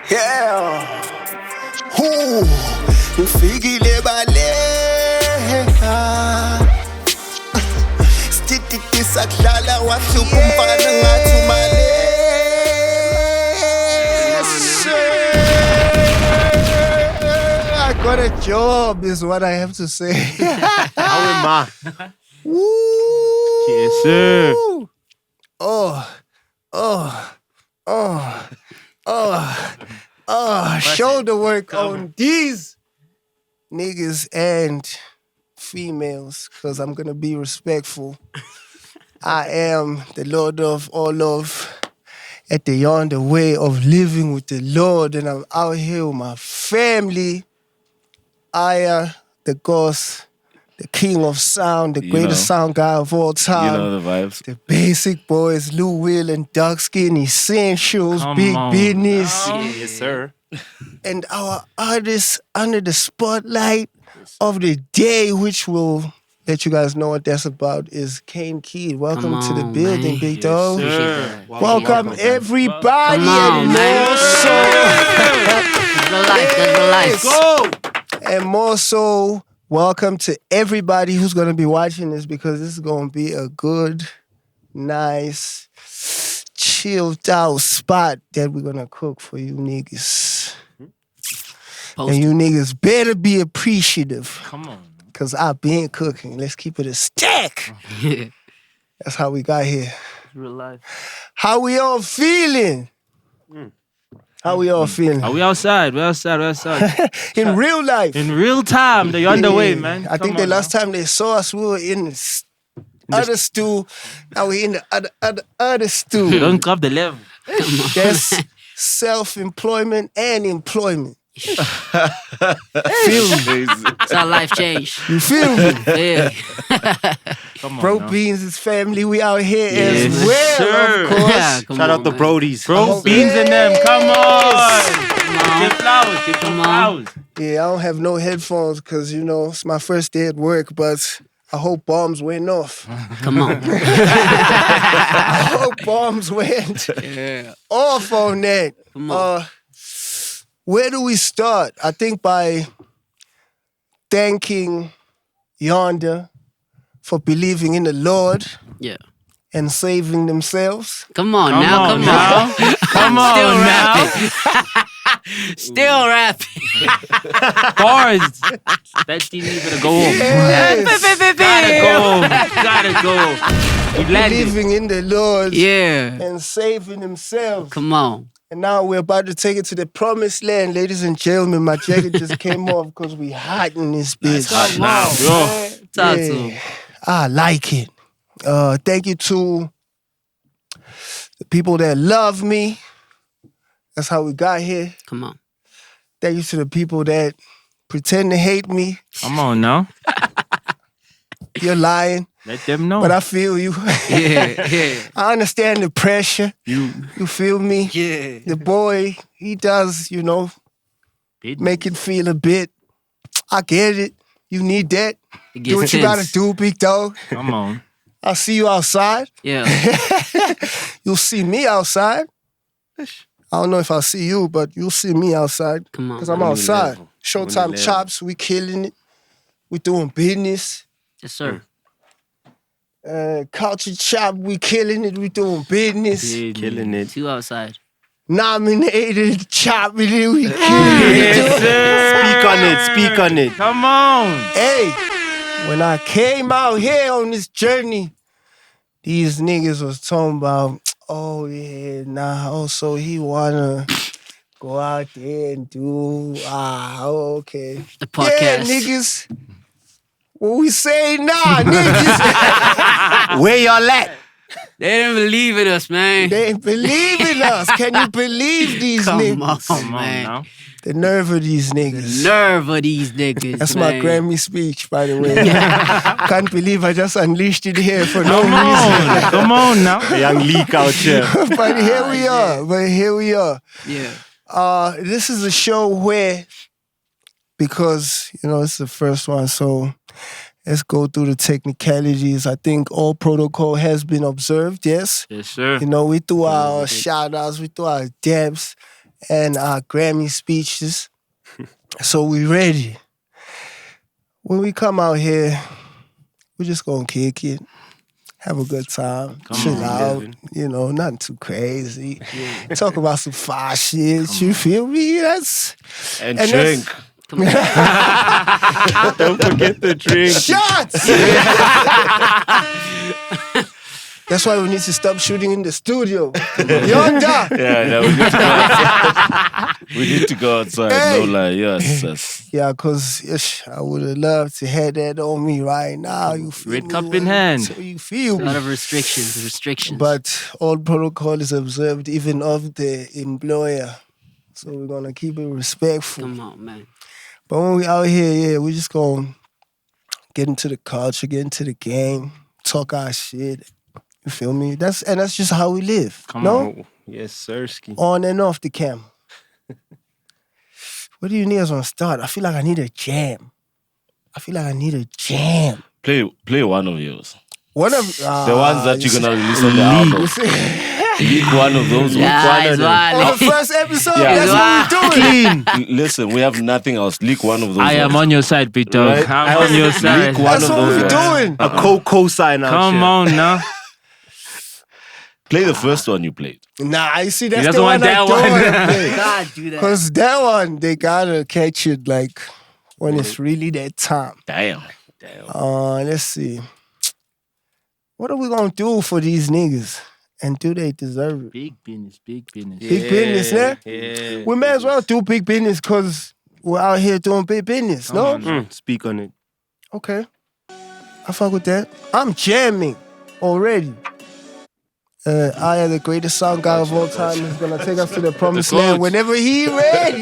Yeah. Ufikile baleka. Stititi sakhlala wahlupa umfana ngathi umale. I got a job is what I have to say. How am I? Woo. Yes, sir. Shoulder work on these niggas and females, because I'm gonna be respectful. I am the Lord of all love at the YONDA way of living with the Lord, and I'm out here with my family. Aya, the ghost, the king of sound, the greatest sound guy of all time. You know the vibes. The basic boys, Lou Will and Dark Skin Essentials, Big Business. Yes, sir. And our artists under the spotlight of the day, which will let you guys know what that's about, is Kane Keid. Welcome to the building, man. big dog. Sir. Welcome everybody. Come on, and man. more so. That's the life. That's the life. Go! And more so, welcome to everybody who's going to be watching this, because this is going to be a good, nice, chilled out spot that we're going to cook for you niggas. And you niggas better be appreciative, Come on. because I've been cooking. Let's keep it a stack. Yeah. That's how we got here. Real life. How we all feeling? How we all feeling? Are we outside? We're outside. In real life. In real time, the YONDA way, man. I think the last time they saw us, we were in the other stew. Now we're in the other stew. Don't grab the level. That's self-employment and employment. Feel me? It's our life change. You feel me? Yeah. Come on. Bro now. Beans' family, we out here Yes, as well, sir. of course. Yeah, come Shout on, out the man. Brodies. Bro, beans and them. Come on. Come on. Get flowers. Get your Come on. flowers. Yeah, I don't have no headphones because, it's my first day at work, but I hope bombs went off. Come on. I hope bombs went Yeah. off on that. Come on. Where do we start? I think by thanking YONDA for believing in the Lord Yeah. and saving themselves. Come on Come now. on Come now. on. Come on Still now. rapping. Still rapping. Bars. That team needs to go home. Yes. Gotta go. You landed. Believing in the Lord Yeah. and saving themselves. Come on. And now we're about to take it to the promised land, ladies and gentlemen. My jacket just came off because we hot in this bitch. hot now, bro. Talk to him. I like it. Thank you to the people that love me. That's how we got here. Come on. Thank you to the people that pretend to hate me. Come on now. You're lying, Let them know. but I feel you. Yeah. Yeah. I understand the pressure. you You feel me? Yeah. The boy, he does, make it feel a bit. I get it. You need that. It Do what gets you gotta tense. do, big dog. Come on. I'll see you outside. Yeah. You'll see me outside. I don't know if I'll see you, but you'll see me outside. Come on. Because I'm man. outside. level. Showtime level. chops, we killing it. We doing business. Yes, sir. Culture chop, we killing it. We doing business. Killing it. Two outside. Nominated chop, we killing it. Yes, sir. Speak on it. Come on. Hey, when I came out here on this journey, these niggas was talking about, oh yeah, also he wanna go out there and do, okay. The podcast. Yeah, niggas. What we say nah, niggas. Where y'all at? They didn't believe in us, man. They ain't believe in us. Can you believe these Come niggas? on, Come on man. now. The nerve of these niggas. Nerve of these niggas. That's man. my Grammy speech, by the way. Can't believe I just unleashed it here for no Come reason. on. Come on now. A young leak out here. But here we are. Yeah. This is a show where, because, it's the first one, so let's go through the technicalities. I think all protocol has been observed, yes? Yes, sir. We threw our shout-outs, we threw our dabs, and our Grammy speeches. So we ready. When we come out here, we're just gonna kick it, have a good time, chill out, you know, nothing too crazy. Talk about some fire shit, you feel me? And that's- drink. Come on. Don't forget the drink. Shots! That's why we need to stop shooting in the studio. Yonda! Yeah, no, we need to go outside. We need to go outside. Hey. No lie, yes. Yeah, because I would have loved to have that on me right now. You feel Red me? cup in hand. So you feel A lot me? of restrictions. But all protocol is observed, even of the employer. So we're going to keep it respectful. Come on, man. But when we out here, yeah, we just going to get into the culture, get into the game, talk our shit. You feel me? That's just how we live. Come no? on. Yes, sirski. On and off the camera. What do you niggas want to start? I feel like I need a jam. Play one of yours. One of The ones that you're gonna release on the album. Leak one of those. Guys, On the first episode, Yeah. that's what we're doing. Listen, we have nothing else. Leak one of those. I am ones. on your side, big dog. Right? I'm on your side. Leak one That's of what those we're ones. doing. A co-sign out Come here. on now. Play the first one you played. Nah, you see, that's doesn't the want one I that don't one. want to play. God, do that. Because that one, they gotta catch it like when it's really that time. Damn. Let's see. What are we gonna do for these niggas? And do they deserve it? Big business. Big business, eh? Yeah. We may as well do big business because we're out here doing big business, no? on. Speak on it. Okay. I fuck with that. I'm jamming already. I am the greatest sound guy of all time. He's gonna take us to the promised land whenever he ready.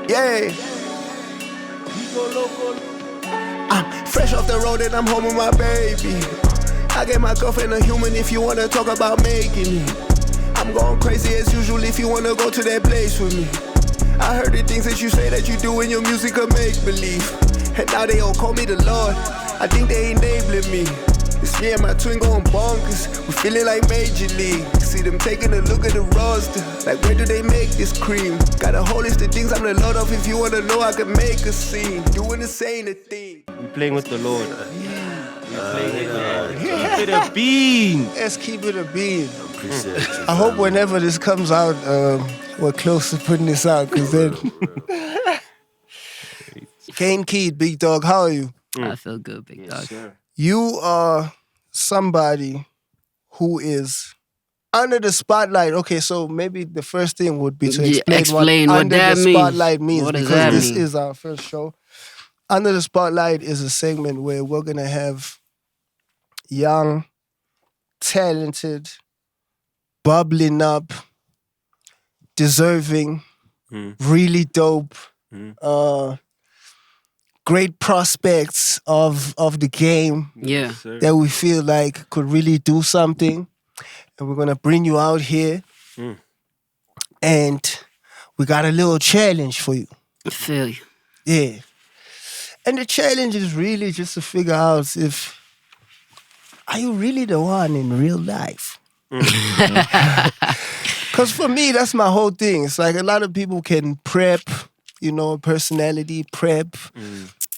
Yeah. I'm fresh off the road and I'm home with my baby. I get my girlfriend a human if you wanna talk about making it. I'm going crazy as usual if you wanna go to that place with me. I heard the things that you say that you do in your music are make-believe. And now they all call me the Lord. I think they enabling me. It's me and my twin going bonkers. We're feeling like Major League. See them taking a look at the roster. Like, where do they make this cream? Got a whole list of things I'm the Lord of. If you wanna know, I can make a scene. Doing the same thing. We're playing with the Lord. Keep it a bean. Let's keep it a bean. I hope whenever this comes out, we're close to putting this out, because then... Kane Keid, big dog, how are you? I feel good, big dog. You are somebody who is under the spotlight. Okay, so maybe the first thing would be to Yeah, explain what that under the means. spotlight means, What does because that this mean? is our first show. Under the spotlight is a segment where we're gonna have young, talented, bubbling up, deserving, really dope, great prospects of the game Yeah. that we feel like could really do something. And we're gonna bring you out here. And we got a little challenge for you. I feel you. Yeah. And the challenge is really just to figure out if, are you really the one in real life? Because for me, that's my whole thing. It's like a lot of people can prep, you know, personality prep.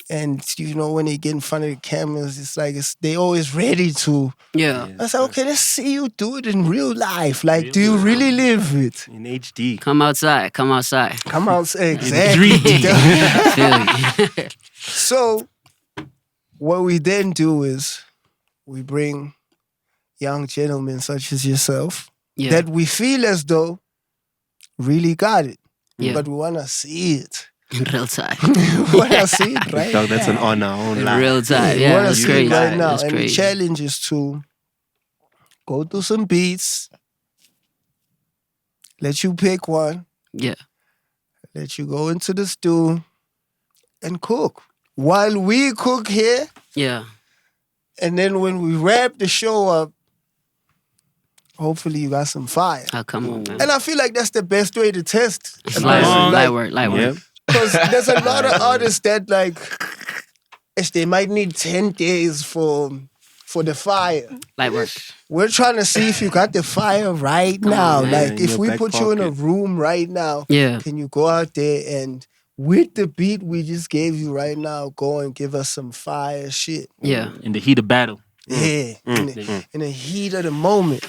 And, you know, when they get in front of the cameras, it's like they always ready to. Yeah. I was like, okay, let's see you do it in real life. Like, do you really live it? In HD. Come outside. Come out, exactly. 3D. I feel you. So, what we then do is we bring young gentlemen such as yourself Yeah. that we feel as though really got it. Yeah. But we want to see it. In real time. We want to see it right Dog, that's an now. honor. I won't In lie. real time. We Yeah, wanna that's see crazy. it right now. That's And the crazy. challenge is to go through some beats, let you pick one, Yeah. let you go into the stew and cook. While we cook here, Yeah. and then when we wrap the show up, hopefully you got some fire. Oh, come on, man. And I feel like that's the best way to test. It's light work. on. Light work. Light Yeah. work. Because there's a lot of artists that like, they might need 10 days for the fire. Light work. We're trying to see if you got the fire right now. man. Like, In if your we back put you in a pocket. room right now, Yeah. can you go out there and with the beat we just gave you right now, go and give us some fire shit? Yeah. In the heat of battle. Yeah, in the heat of the moment.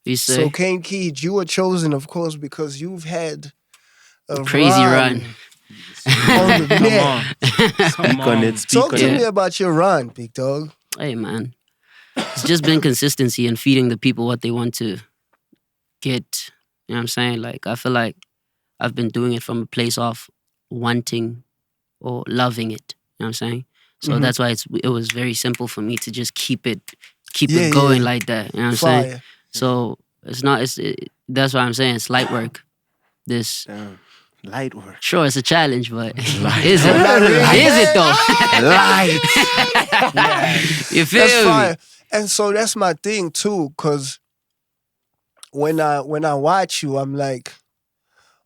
You say So, Kane Keid, you were chosen, of course, because you've had a crazy run. on the Come net. on. Come on it. Speak Talk on to it. me about your run, big dog. Hey man, it's just been consistency and feeding the people what they want to get. You know what I'm saying? Like I feel like I've been doing it from a place of wanting or loving it. You know what I'm saying? So that's why it was very simple for me to just keep it Yeah, going yeah. like that. You know what I'm saying? Fire. So that's why I'm saying it's light work. This Light work. sure it's a challenge, but is it? Not really. Is it though? Light. You feel That's me? fire. And so that's my thing too, cause when I watch you, I'm like,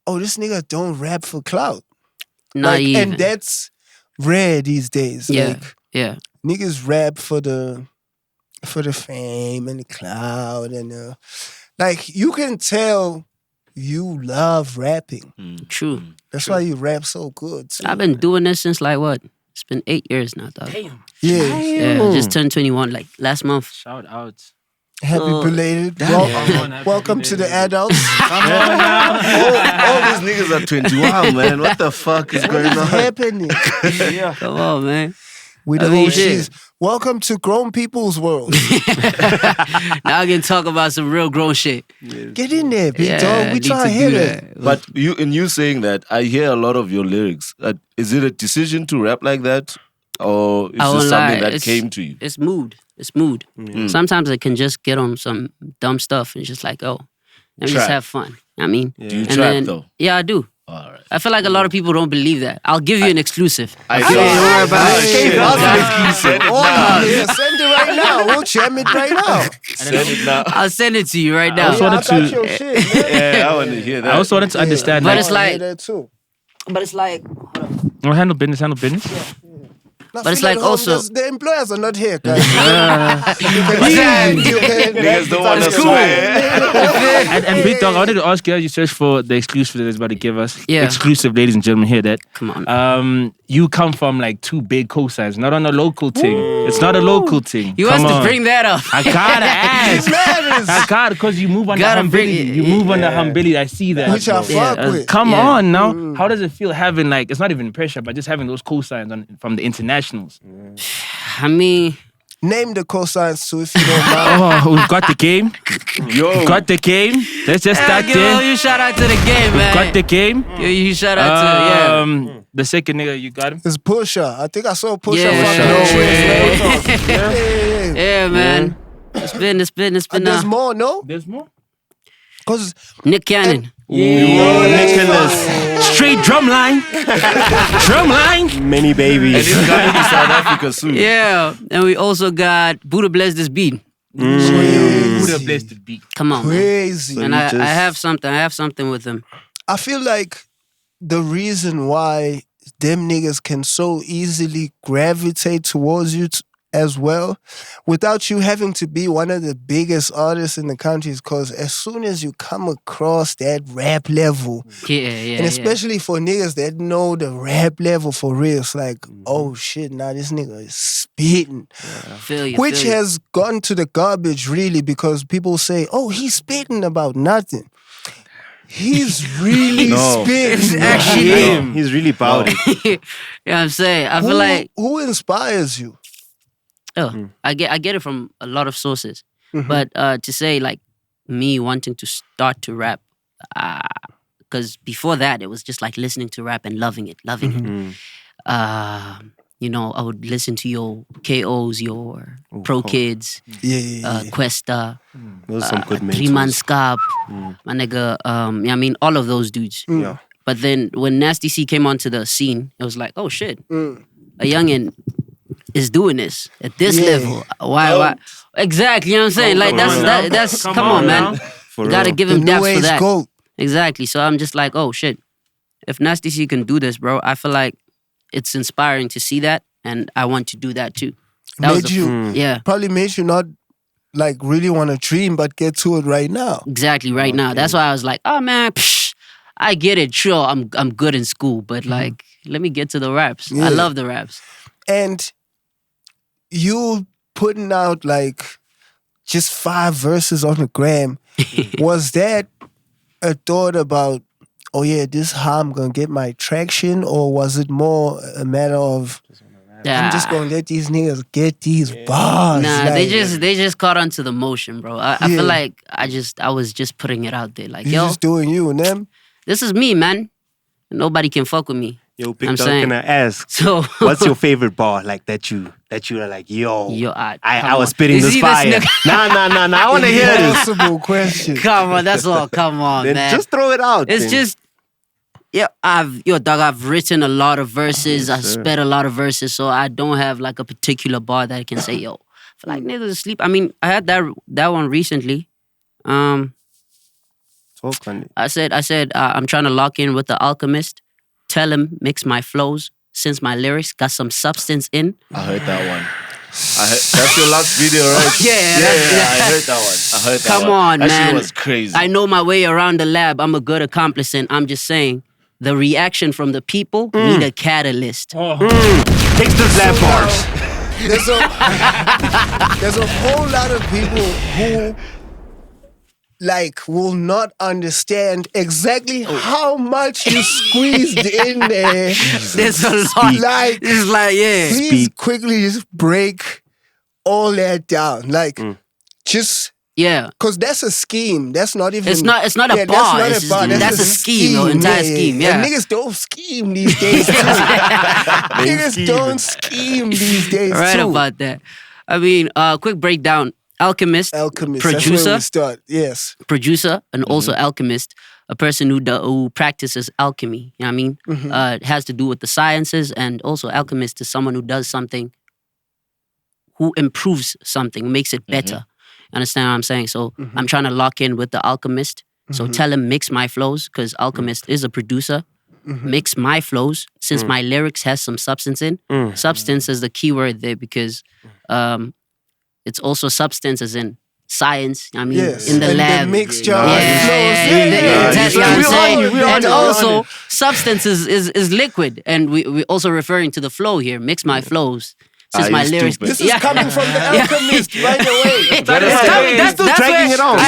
oh, this nigga don't rap for clout. Not Like, even. and that's rare these days. Yeah. Like, Yeah. niggas rap for the fame and the clout and like, you can tell you love rapping. True. That's why you rap so good too. I've been doing this since like what? It's been 8 years now, dog. Damn. Yeah. Yeah, just turned 21 like last month. Shout out. Happy So- belated. Come on, happy Welcome to the belated. adults. All these niggas are 21, man. What the fuck is going What's on? happening? Come on, man. We the I mean, OGs. shit. Welcome to grown people's world. Now I can talk about some real grown shit. Get in there, big Yeah, dog. I We need try to to hear do that. But you saying that, I hear a lot of your lyrics. Is it a decision to rap like that? Or is I this won't something lie, that came to you? It's mood. It's mood. Sometimes I can just get on some dumb stuff and just like, oh, let me just Trap. have fun. I mean, Do you and trap then, though? yeah, I do. All right. I feel like a lot of people don't believe that. I'll give you an exclusive. I Okay, know. don't worry about it. Send it Oh, now. yeah, send it right now. We'll jam it right now. Send it now. I'll send it to you right I also now. wanted I got to- your shit, man. Yeah, I want to hear that. I also wanted to understand, But like, it's like- I hear that too. But it's like, oh, handle business. Now, But it's feel at like home, also- the employers are not here, guys. Niggas don't want to cool. swear. And Big Dog, I wanted to ask you as you search for the exclusive that is about to give us. Yeah. Exclusive, ladies and gentlemen, hear that. come on. You come from like two big cosigns, not on a local thing. It's not a local thing. You Come want to on. bring that up. I gotta ask. matters. I gotta, because you move on the Gotta bring humility. it. You move on the humility. I see that. Which I bro. fuck with. Come Yeah. on now. How does it feel having like, it's not even pressure, but just having those cosigns from the internationals? I mean, Name the cosigns too, if you don't mind. Oh, we've got the game. Yo. We've got the game. Let's just start give there. you shout out to the game, man. Got the game. Give you shout out to The second nigga, you got him. It's Pusha. I think I saw Pusha. Yeah. fucking Pusha. yeah. yeah, man. It's been And there's more, no? There's more. Because Nick Cannon. Nicholas. Straight drum line. Drum line. Many And babies. it's coming to South Africa soon. Yeah, and we also got Buddha Bless This Beat. Who the blessed to be? Come on, man. crazy. And you I just- have something with him. I feel like the reason why them niggas can so easily gravitate towards you as well, without you having to be one of the biggest artists in the country, is because as soon as you come across that rap level, Yeah, and especially for niggas that know the rap level for real, it's like, oh shit, now this nigga is spitting. Feel you. Which feel you. has gone to the garbage really, because people say, oh, he's spitting about nothing. He's really No. spitting. It's bro. actually him. He's really proud. You know what I'm saying? I feel like Who inspires you? I get it from a lot of sources. Mhm. But to say like me wanting to start to rap, because before that it was just like listening to rap and loving it. You know, I would listen to your KOs, your Pro Kids, Yeah. Questa, Those are some good Three Man mentors. Scap, my nigga. I mean, all of those dudes. Yeah. But then when Nasty C came onto the scene, it was like, oh shit, Mm. a youngin is doing this at this Yeah. level. Why? Exactly. You know what I'm saying? Like that's come on, man. For You gotta real. give The him new depth for age that. GOAT. Exactly. So I'm just like, oh shit. If Nasty C can do this, bro, I feel like it's inspiring to see that. and I want to do that too. That was Made you yeah. probably made you not like really want to dream, but get to it right now. Exactly right now. That's why I was like, oh man, I get it. Sure, I'm good in school, but like, let me get to the raps. Yeah. I love the raps. And you putting out like just 5 verses on the gram, was that a thought about, oh yeah, this is how I'm gonna get my traction, or was it more a matter of I'm just gonna let these niggas get these bars? Nah, like, they just caught on to the motion, bro. I Yeah. feel like I was just putting it out there, like, you yo, just doing you and them. this is me, man. Nobody can fuck with me. Yo, I'm Big Dog, saying. can I ask? So What's your favorite bar like that you are like, yo, Yo, I was spitting this fire. Nah. I want to hear this. Impossible question. Come on, that's all. Come on, Then man. just throw it out. It's then. just, yeah, I've written a lot of verses. I've sir. sped a lot of verses, so I don't have like a particular bar that I can say, yo, I feel like niggas asleep. I mean, I had that one recently. Talk on it. I said, I'm trying to lock in with the Alchemist. Tell him mix my flows since my lyrics got some substance in. I heard that one. That's your last video, right? Yeah, I heard that one. I heard that Come one. on, That shit man. was crazy. I know my way around the lab. I'm a good accomplice, and I'm just saying, the reaction from the people need a catalyst. Takes those lab bars. There's a whole lot of people who like will not understand exactly how much you squeezed in there. There's a lot. Like, It's like, yeah. please quickly just break all that down. Like, just Yeah. because that's a scheme. That's not even. It's not a bar. That's not It's a bar. just- that's a scheme, the entire scheme, yeah. And niggas don't scheme these days too. Niggas don't scheme these days Right too. about that. I mean, quick breakdown. Alchemist, Alchemist. That's where producer, we start. Yes. producer, and also alchemist, a person who practices alchemy. You know what I mean? It has to do with the sciences, and also alchemist is someone who does something, who improves something, makes it better. Understand what I'm saying? So I'm trying to lock in with the alchemist. So tell him mix my flows, because alchemist is a producer. Mix my flows, since my lyrics has some substance in. Substance is the key word there, because it's also substance as in science. I mean, Yes. in the And lab. the mixture Yeah, of yeah, flows. yeah, Yeah, yeah, yeah. exactly what I'm We on saying. it, we on And it, we on also, it. substance is liquid, and we also referring to the flow here. Mix my flows, since Ah, my you lyrics. stupid. This is coming from the alchemist right away. That's still dragging it on.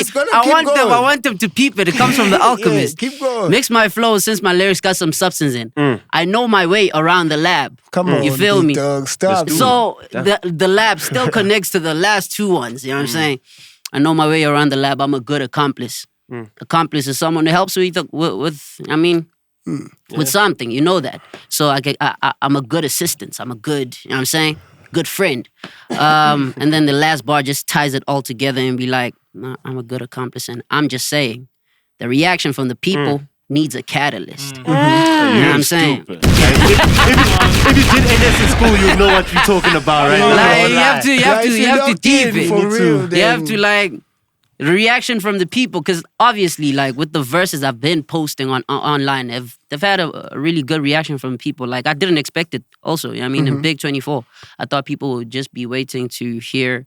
It's gonna keep going. I want them to peep it. It comes from the alchemist. Yeah, keep going. Mix my flows, since my lyrics got some substance in. I know my way around the lab. Come on, You feel big me? dog. Stop. So the lab still connects to the last two ones. You know what I'm saying? I know my way around the lab. I'm a good accomplice. Accomplice is someone who helps with with something. You know that. So I'm a good assistant. I'm a good, you know what I'm saying? Good friend. And then the last bar just ties it all together and be like, nah, I'm a good accomplice. And I'm just saying, the reaction from the people needs a catalyst. You know what I'm saying? Stupid. If you did NS in school, you know what you're talking about, right? Like, you have to locked deep in it. for real. You have to like the reaction from the people, because obviously, like with the verses I've been posting online, they've had a really good reaction from people. Like I didn't expect it. Also, you know what I mean, in Big 24, I thought people would just be waiting to hear,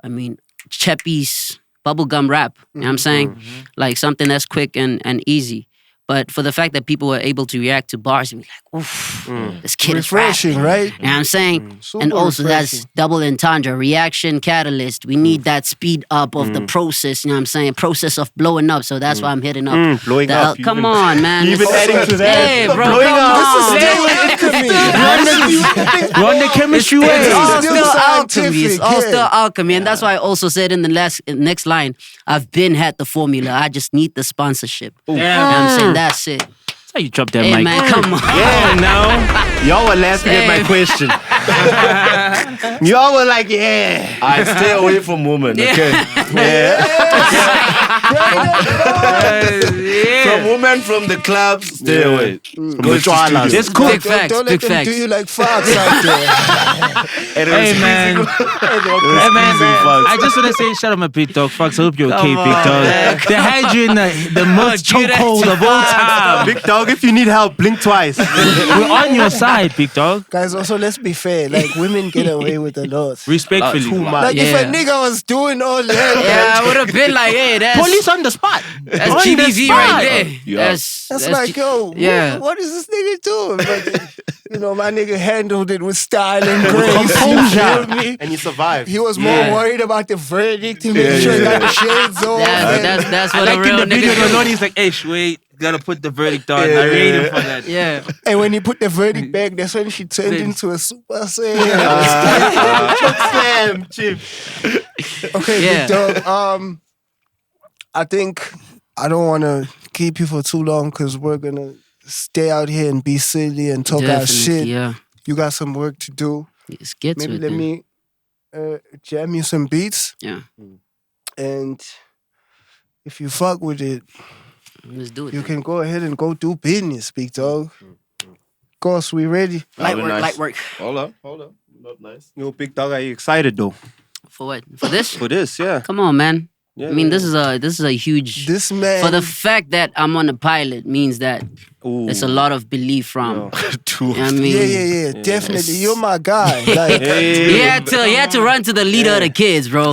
I mean, Cheppy's bubblegum rap. You know what I'm saying? Like something that's quick and easy. But for the fact that people were able to react to bars and be like, oof, this kid is Refreshing, rapping. right? You know what I'm saying? Super And also that's refreshing. double entendre, reaction, catalyst. We need that speed up of the process, you know what I'm saying? Process of blowing up. So that's why I'm hitting up. Blowing the- up. Come on, man. You even It's- adding to that. Hey, bro, Blowing come up. on. We're on the chemistry way. It's all still still alchemy. It's scientific, all yeah. still alchemy. And that's why I also said in the next line, I've been had the formula. I just need the sponsorship. You know what I'm saying? That's it. That's how you drop that Hey, mic. man, come on. Yeah, no. Y'all were laughing at my Hey. question. Y'all were like, yeah. I stay away from women, okay? Yeah. From women from the clubs, stay away. From the Jwalas. Just cook. Big facts, Don't big let them facts. do you like fox out there. Hey man, I just want to say, shout out my big dog. Fox, I hope you're okay, Come big on, dog. man. They had you in the most chokehold of all time. Big dog, if you need help, blink twice. We're on your side, big dog. Guys, also let's be fair. Like women get away with a lot. Respectfully. Like if a nigga was doing all that, Yeah, I would have been like, hey, that's Police on the spot. that's On the GBV spot. right there. Yeah. that's like, yo, Yeah. what is this nigga doing? But, you know, my nigga handled it with style and grace. Composure. You feel me? And you survived. He was more Yeah. worried about the verdict to make sure he got the shades on. That's I what a like in real the video, nigga the do. Lord, he's like, hey, wait, gotta put the verdict on. I rate him for that. Yeah. And when he put the verdict back, that's when she turned into a super saiyan. Slam, chip. Okay, Yeah. big dog. I think I don't want to keep you for too long because we're gonna stay out here and be silly and talk our shit. Yeah. You got some work to do. Let's get Maybe to it. let then. me jam you some beats, Yeah. and if you fuck with it, Let's do it. you then. can go ahead and go do business, big dog. Of course, we ready. Light Very work, nice. light work. Hold on. Not nice. Yo, big dog, are you excited though? For what? For this? For this, yeah. Come on, man. Yeah, I mean, yeah, this is a huge. This man. For the fact that I'm on the pilot means that Ooh. there's a lot of belief from. Two. You know what I mean, yeah, definitely. You're my guy. Like, He had to run to the leader of the kids, bro.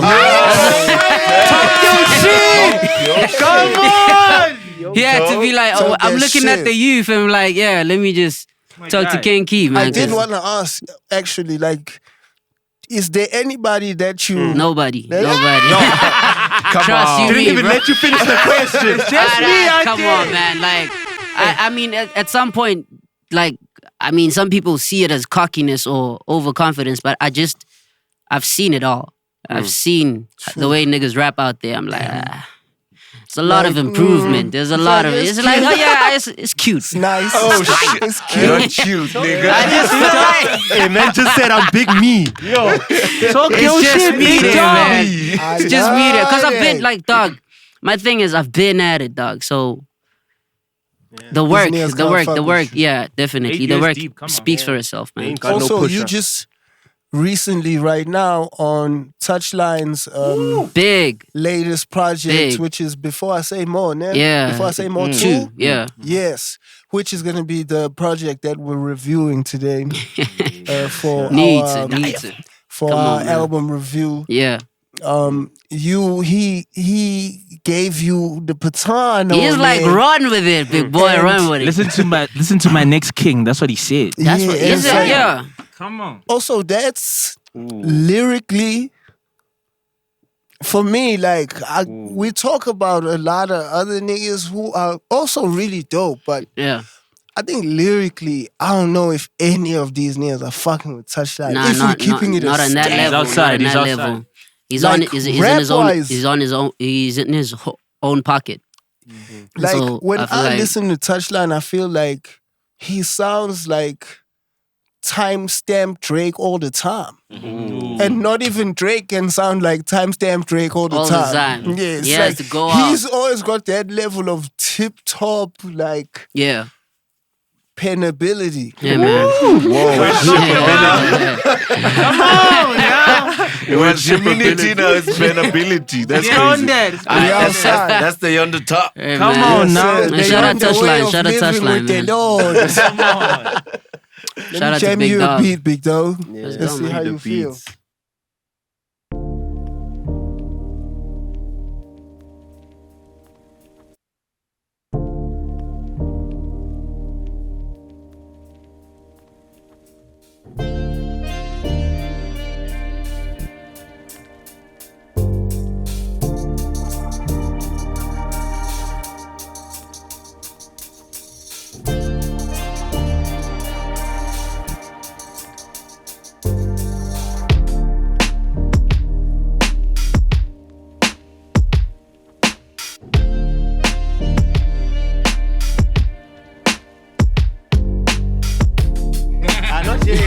Come on! He had to be like, oh, Talk I'm that looking shit. at the youth and I'm like, yeah, let me just talk to guy. Kane Keid, man. I did 'cause want to ask, actually, like, is there anybody that you... Nobody. Yeah. Nobody. Trust you, Didn't me, even bro. let you finish the question. Come on, man. Like, I mean, at some point, like, I mean, some people see it as cockiness or overconfidence, but I've seen it all. I've seen the way niggas rap out there. I'm like, it's a lot of Like, improvement. There's a lot of it. it's It's like, cute. oh yeah, it's cute. It's nice. Oh shit. It's cute. You're cute, nigga. I just feel like Hey, man just said I'm big me. Yo. Talk your it's just shit, me big there, dog. man. I It's just me there. Because I've love been it. like, dog, my thing is I've been at it, dog. So the work, niggas can't fuck with you. yeah, definitely. 8 The years work deep, come on. speaks for itself, man. Ain't got no Also, you pusher. just recently, right now, on Touchline's Big, latest project, Big. which is Before I Say More, né? yeah. Before I Say More 2? Two, yeah. Yes, which is going to be the project that we're reviewing today for Needs our, it, needs it. for Come our on, man. album review. Yeah. He gave you the baton. He's on like, it. run with it, big boy, And run with it. Listen to my next king. That's what he said. That's what, it's is it? like- Yeah. Come on. Also, that's lyrically, for me, like, we talk about a lot of other niggas who are also really dope, but Yeah. I think lyrically, I don't know if any of these niggas are fucking with Touchline. Nah, if we're keeping it not a on that stack. level. outside, Not on he's that outside. level. He's Like, on. He's in his own. rap-wise- He's in his own pocket. Like, So, when I feel I like- listen to Touchline, I feel like he sounds like timestamp Drake all the time. And not even Drake can sound like timestamp Drake all the All the time. time. Yeah, it's He has like to go he's out. always got that level of tip top like Yeah. penability. Yeah, man. Well, community now is penability. That's Get on crazy. that. We outside. That's the on the top. Hey, Come man. on now. Yes, Man, they shout on out the way Touchline. of Shout out living Touchline, with the man. Lord. Come on. Shout out to Jam Big you a Dog. beat, big dog. Let's Let's go, see man. how The you feel. beats. I not yet.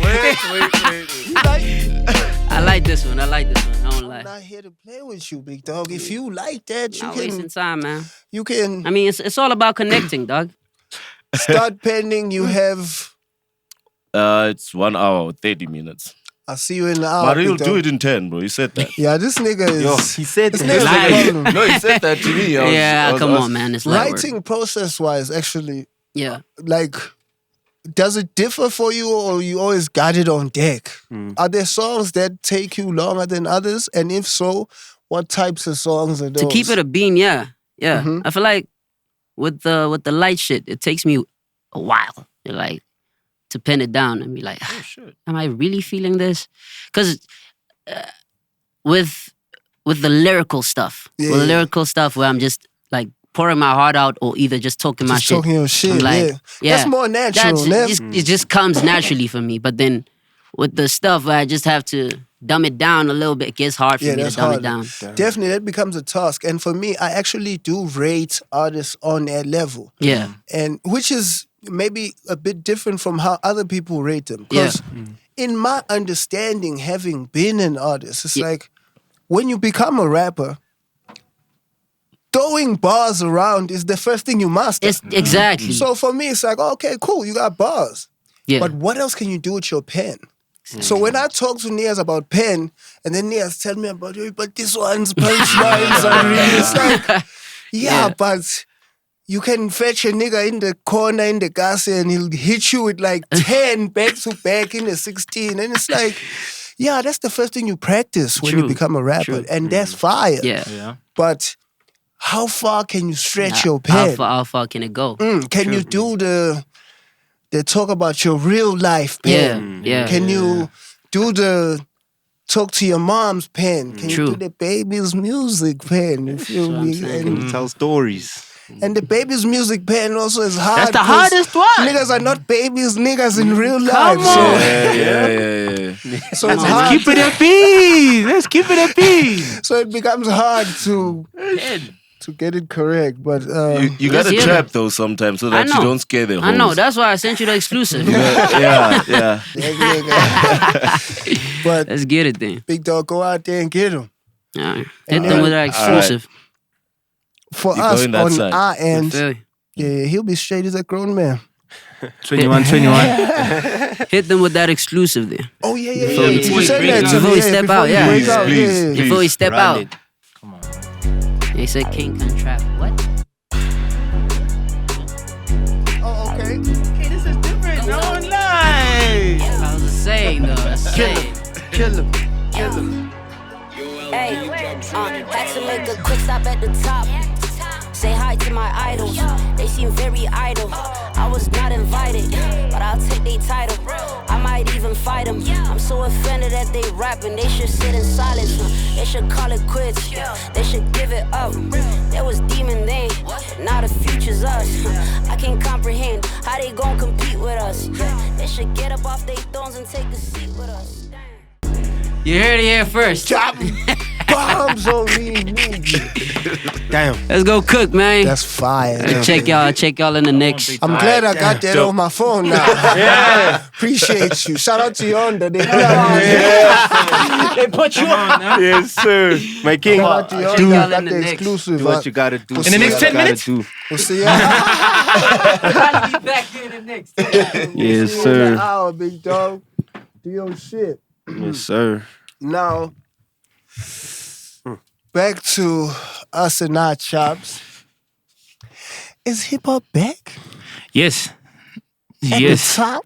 Wait. I like this one. I like this one. I don't lie. I'm not here to play with you, big dog. If you like that, you Not can. wasting time, man. You can. I mean, it's all about connecting, dog. Start pending. You have. It's 1 hour, 30 minutes. I'll see you in the hour. But he'll big do dog. it in 10, bro. You said that. Yeah, this nigga is. Yo, he said This that. nigga's Liar. a problem. No, he said that to me. Yeah, come on, man. It's light work. Writing process-wise, actually, Yeah. like, does it differ for you, or you always got it on deck? Are there songs that take you longer than others? And if so, what types of songs are those? To keep it a bean, yeah. I feel like with the light shit, it takes me a while. Like to pin it down and be like, am I really feeling this? Because with the lyrical stuff, where I'm just like pouring my heart out, or either just talking my Just shit. talking your shit, I'm like, That's more natural. It just comes naturally for me. But then with the stuff where I just have to dumb it down a little bit, it gets hard for me to that's dumb hard. it down. Definitely, that becomes a task. And for me, I actually do rate artists on that level. Yeah. And which is maybe a bit different from how other people rate them. Because in my understanding, having been an artist, it's like when you become a rapper, throwing bars around is the first thing you master. Exactly. So for me, it's like, okay, cool, you got bars. Yeah. But what else can you do with your pen? So when I talk to Niaz about pen, and then Niaz tell me about it, but this one's punchlines are real. It's like, but you can fetch a nigga in the corner in the gas and he'll hit you with like 10 back to back in the 16. And it's like, that's the first thing you practice when you become a rapper. And that's fire. Yeah. But how far can you stretch your pen? How far can it go? Can you do the talk about your real life pen? Yeah. Can you do the talk to your mom's pen? Can you do the baby's music pen? You feel me? Can you tell stories? And the baby's music pen also is hard. That's the 'cause hardest one. Niggas are not babies, niggas in real life. Come So, on. so it's Let's hard. keep it at peace. Let's keep it at peace. So it becomes hard to get it correct. But You gotta trap though sometimes so that you don't scare the hoes. I know. That's why I sent you the exclusive. yeah. but Let's get it then. big dog, go out there and get him. All right. Hit them with that exclusive. For You us going that on side. our I end, feel you. he'll be straight as a grown man. 21. Hit them with that exclusive there. Oh yeah. Before You we said that to before me, we step before out, you yeah. break out, Please. Before we step Run out. it. Come on. They said King can trap. What? Oh, okay. Okay, this is different. No one lies. I was just saying though. Kill him. Hey, had to make a quick stop at the top. Say hi to my idols. They seem very idle. I was not invited, but I'll take their title. I might even fight them. I'm so offended that they rapping. They should sit in silence. They should call it quits. They should give it up. There was demon then. Now the future's us. I can't comprehend how they gon' compete with us. They should get up off their thrones and take a seat with us. You heard it here first. Drop bombs on me, nigga. Damn. Let's go cook, man. That's fire. Check y'all in the next. I'm glad I got that on my phone now. Appreciate you. Shout out to Yonda. They put you on. Yes, sir. My king. Shout out to Yonda. y'all Got in the the next. exclusive. Do what you gotta do. In the next 10 minutes? We'll see ya. I'll be back here in the next. Yes, See you in sir. an hour, big dog. Do your shit. Yes, sir. Now, back to us and our chops. Is hip hop back Yes. at Yes. the top,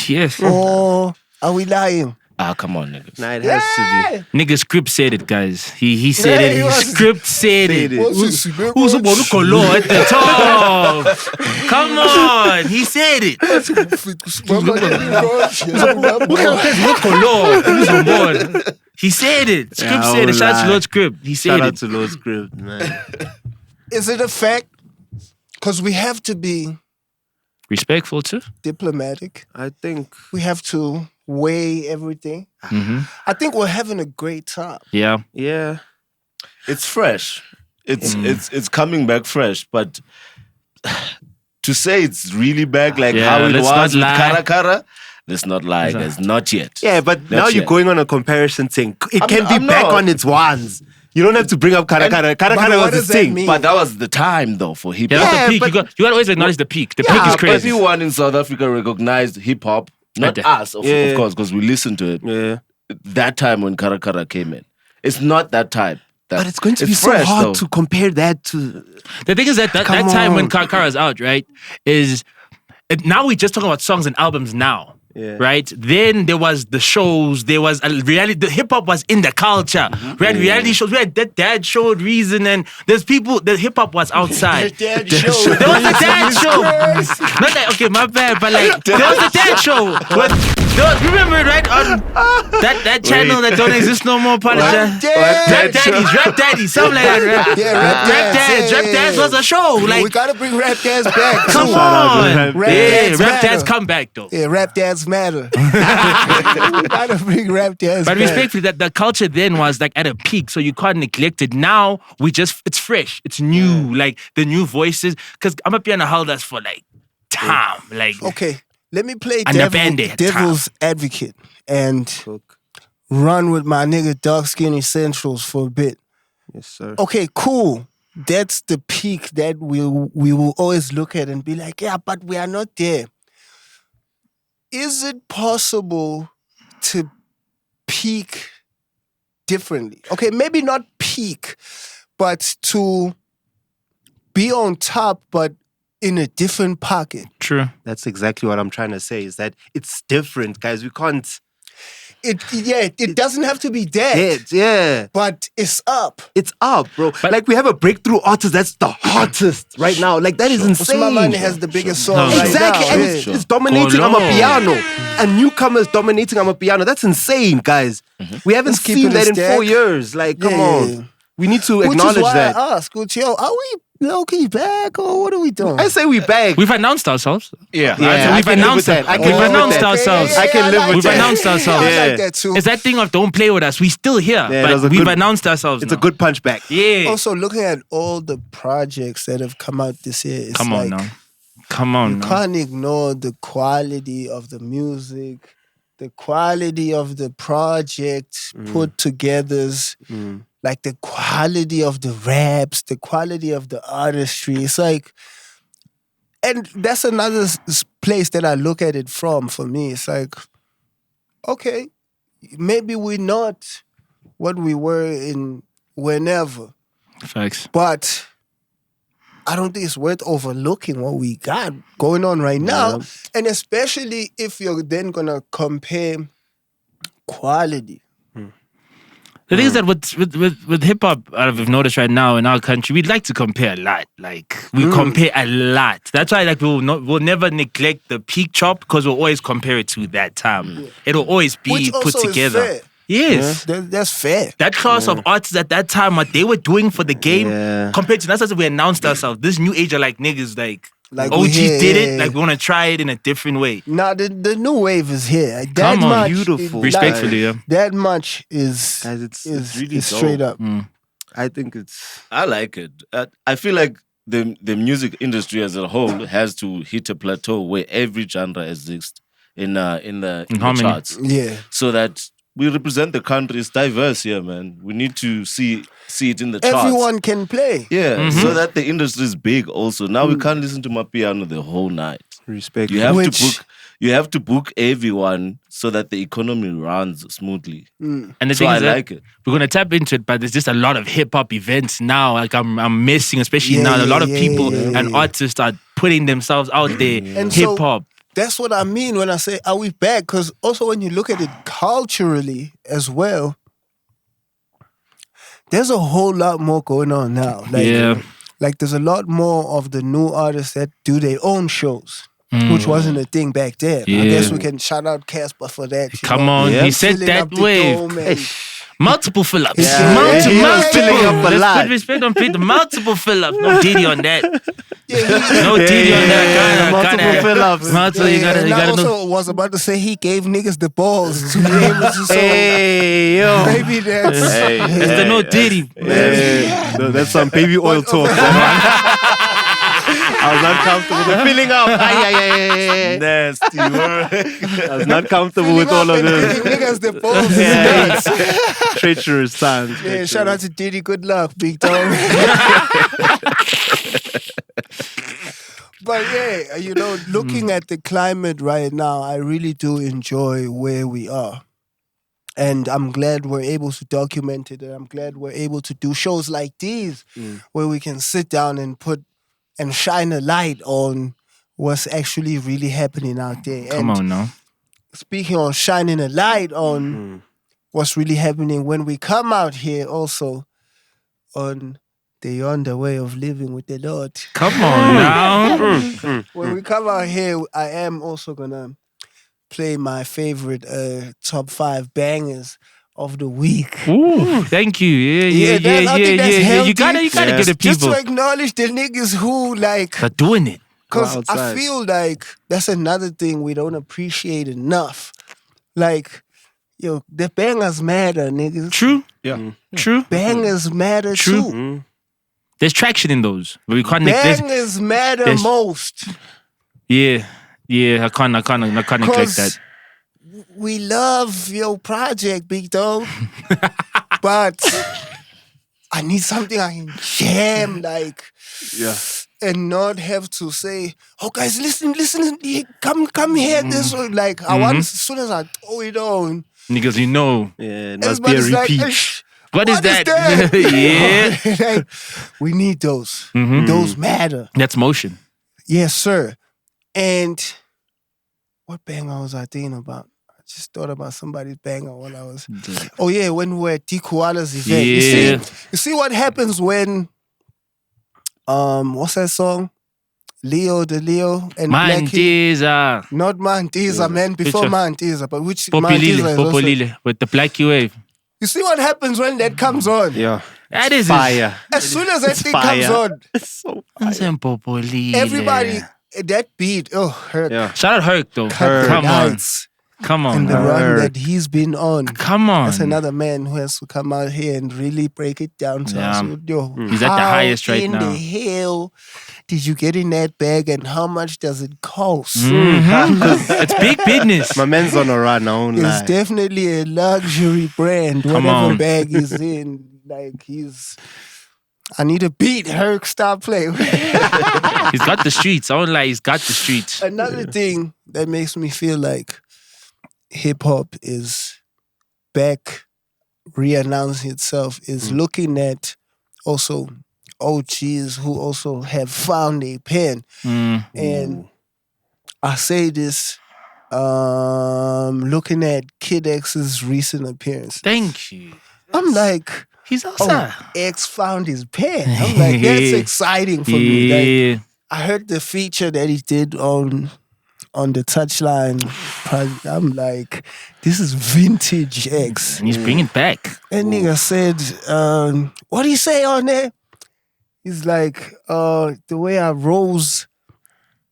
Yes. or are we lying? Come on, niggas. Nah, it has to Nigga, script said it, guys. He said Yeah, it. he His was- script said it. Who's a Who's Borukolo at the top? Come on, he said it. Who's on board? He said it. Script Yeah, I said it. won't Shout out to lie. Lord Script. He be. said Shout it. out to Lord Script, man. Is it a fact? Because we have to be Respectful too. diplomatic. I think. We have to weigh everything. I think we're having a great time. Yeah. Yeah. It's fresh. It's coming back fresh, but to say it's really back like Yeah, how it let's was not with lie. Kara Kara, Let's not lie, guys. Not yet. Yeah, but Not now you're yet. going on a comparison thing. It can I'm be back not. on its ones. You don't have to bring up Kara Kara. Kara but Kara what was does the that thing. mean? But that was the time, though, for hip Yeah, hop. that's the peak. but- You got to always acknowledge the peak. The peak is crazy. Everyone in South Africa recognized hip hop. Not Okay. us, of Yeah. course, because we listened to it. Yeah. That time when Kara Kara came in. It's not that time. But it's going to be so fresh, hard though. to compare that to... The thing is that Come time when on. Kara's out, right, now we're just talking about songs and albums now. Yeah. Right? Then there was the shows, there was a reality, the hip hop was in the culture. We had reality shows, we had that dad showed Reason, and there's people, the hip hop was outside. Dad show. There was a dad show. Not that, okay, my bad, but like, there was a dad show. Remember it, right? On that channel that don't exist no more, part of Rap Rap Daddies, something like that. Right? Yeah, Rap Dads. Rap Dads was a show. We Like, gotta bring Rap Dads back. come too. on. Rap Yeah, Dads Rap matter. Dads come back though. Yeah, Rap Dads matter. We gotta bring Rap Dads But back. respectfully, that the culture then was like at a peak, so you can't neglect it. Now it's fresh, it's new, like the new voices. Because I'm a piano held us for like time, like Okay, let me play And the band there, devil's advocate and run with my nigga Dark Skinny Centrals for a bit. Yes, sir. Okay, cool. That's the peak that we will always look at and be like, yeah, but we are not there. Is it possible to peak differently? Okay, maybe not peak, but to be on top, but in a different pocket. true. That's exactly what I'm trying to say, is that it's different, guys. We can't... It doesn't have to be dead, Yeah. but it's up. It's up, bro. Like, we have a breakthrough artist that's the hottest right now. Like, that is insane. Osama Mane has the biggest song No. right Exactly, now. and Yeah. it's dominating Cologne. Amapiano. And newcomers dominating Amapiano. That's insane, guys. We haven't Let's keep seen it a that in stack. 4 years. Like, come Yeah. on. We need to Which acknowledge is why that. I ask, yo, are we low-key back or what are we doing? I say we back. We've announced ourselves. Yeah. Yeah, I we've can live announced with that. I can We've live with announced that. ourselves. I can live with We've that. announced ourselves. I Yeah. like that too. It's that thing of don't play with us. We still here, Yeah, that was but a we've good- announced ourselves. It's now. a good punchback. Yeah. Also, looking at all the projects that have come out this year, it's Come on like, now. Come on you now. can't ignore the quality of the music, the quality of the project put togethers, like the quality of the raps, the quality of the artistry. It's like, and that's another place that I look at it from. For me, it's like, okay, maybe we're not what we were in whenever, Facts. but I don't think it's worth overlooking what we got going on right now. And especially if you're then gonna compare quality. The thing is that with hip hop, I've noticed right now in our country, we'd like to compare a lot. Like we compare a lot. That's why like we'll never neglect the peak chop because we'll always compare it to that time. It'll always be Which put also together. is fair. Yes. That's fair. That class of artists at that time, what they were doing for the game, Yeah. compared to that's as we announced ourselves. This new age are like niggas, like Like we OGs here, did yeah, it, yeah. like we want to try it in a different way. Now the new wave is here. That Come on, much, beautiful. like, Respectfully, yeah. that much is Guys, it's is really straight dope. up. I think it's... I like it. I feel like the music industry as a whole has to hit a plateau where every genre exists in the harmony. charts, Yeah. so that we represent the country. It's diverse here, man. We need to see it in the charts. Everyone can play. Yeah, so that the industry is big. Also, now we can't listen to my piano the whole night. Respect. You have Which- to book. You have to book everyone so that the economy runs smoothly. And the So thing I is that like it. we're gonna tap into it, but there's just a lot of hip hop events now. Like I'm missing, especially Yeah, now. A lot of yeah, people yeah, and yeah. artists are putting themselves out there. And so- Hip hop. That's what I mean when I say, are we back? Because also when you look at it culturally as well, there's a whole lot more going on now. Like, Yeah. like there's a lot more of the new artists that do their own shows, which wasn't a thing back then. I Yeah. guess we can shout out Casper for that. you Come know, on, he said filling that up the wave. dome and- Multiple fill-ups. Yeah. Multiple, Yeah. multiple. Filling up a Let's lot. put respect on Peter. Multiple fill-ups. No Diddy on that. Yeah, No Diddy on that. multiple Gotta- fill-ups. Multiple, you gotta, and you I gotta know. also was about to say he gave niggas the balls to be able to so Hey, yo. maybe that's It's the no Diddy. That's some baby oil talk. I was not comfortable. The filling up. Ay. Nasty word. I was not comfortable with all of this. Niggas the balls. Yeah, treacherous times. Yeah, shout out to Diddy. Good luck, big dog. But yeah, you know, looking at the climate right now, I really do enjoy where we are. And I'm glad we're able to document it. And I'm glad we're able to do shows like these where we can sit down and put and shine a light on what's actually really happening out there. Come on now. Speaking on shining a light on what's really happening when we come out here also on the YONDA way of living with the Lord. Come on now. When we come out here, I am also gonna play my favorite top 5 bangers of the week. Ooh, thank you. Yeah. I think that's healthy. You gotta get the Just people to acknowledge the niggas who like, are doing it. because I outside. feel like that's another thing we don't appreciate enough. Like, yo, the bangers matter, niggas. True. Yeah. True. Bangers matter True. too. There's traction in those, but we can't neglect. Bangers matter there's- most. Yeah. I can't neglect that. We love your project, big dog. But I need something I can jam, like, Yeah. and not have to say, "Oh, guys, listen, come here." This way. Like, I want as soon as I throw it on, Niggas, you know. Yeah, it must be a everybody's like, repeat. "Ish, What is that? Yeah. Like, we need those. Mhm. Those matter. That's motion. Yes, sir. And what banger was I thinking about? I just thought about somebody's banger when I was. Oh yeah, when we were at D Koala's event. Yeah. You see what happens when what's that song? Leo and Man, Blackie. Tisa. Not Mantiza, man. Before Which one? Mantiza, but which Mantiza is also- Populile, with the Blackie wave. You see what happens when that comes on? Yeah. That is Fire. As soon as that It's thing fire. comes on, It's so Populile. everybody, that beat, hurt. Yeah. Shout out Herc though. Cut Come the on. lights. Come on. And the now. run Hurt. that he's been on. Come on. That's another man who has to come out here and really break it down to us. Yeah. Yo, He's at the how highest right in now. the hell did you get in that bag and how much does it cost? It's big business. My man's on a run, I won't It's lie. definitely a luxury brand. Come Whatever on. bag he's in, like I need a beat. Herc, stop playing. He's got the streets. I won't lie. He's got the streets. Another thing that makes me feel like hip hop is back re-announcing itself is looking at also OGs who also have found a pen. And I say this looking at Kid X's recent appearance. Thank you. I'm like, He's outside. X found his pen. I'm like, that's exciting for me. Like, Yeah. I heard the feature that he did on the Touchline project. I'm like, this is vintage X. And he's bringing it back. That nigga said, what do you say on there? He's like, the way I rose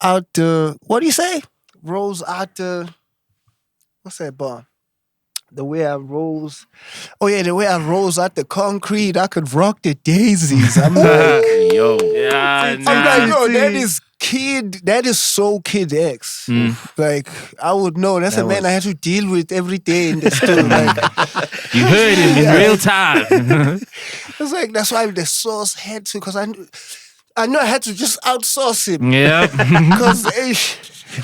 out the, what do you say? Rose out the, what's that bar? The way I rose, the way I rose out the concrete, I could rock the daisies. I'm like, Yo. Yeah, I'm like, yo, that is so Kid X. Like, I would know. That's a man I had to deal with every day in the studio. Like, you heard him in real time. it's like, that's why the source had to, because I knew I had to just outsource him. Yeah. Because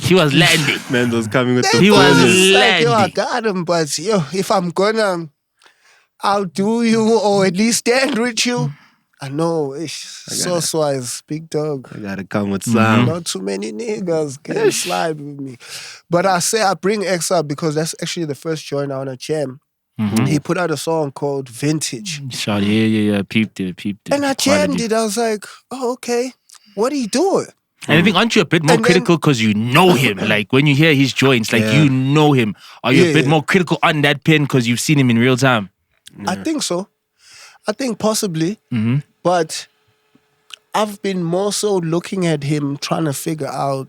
He was landing. Man was coming with the He was business. like, yo, I landing. got him, but yo, if I'm gonna outdo you or at least stand with you, I know source-wise, big dog. I gotta come with sound. Not too many niggas can slide with me. But I say I bring X up because that's actually the first joint on a jam. He put out a song called Vintage. Shot, yeah. Peeped it. And I jammed Quality. it. I was like, oh, okay. What are you doing? And I think, aren't you a bit more And then- critical because you know him? Like, when you hear his joints, like, you know him. Are you a bit more critical on that pen because you've seen him in real time? I think so. I think possibly. But I've been more so looking at him trying to figure out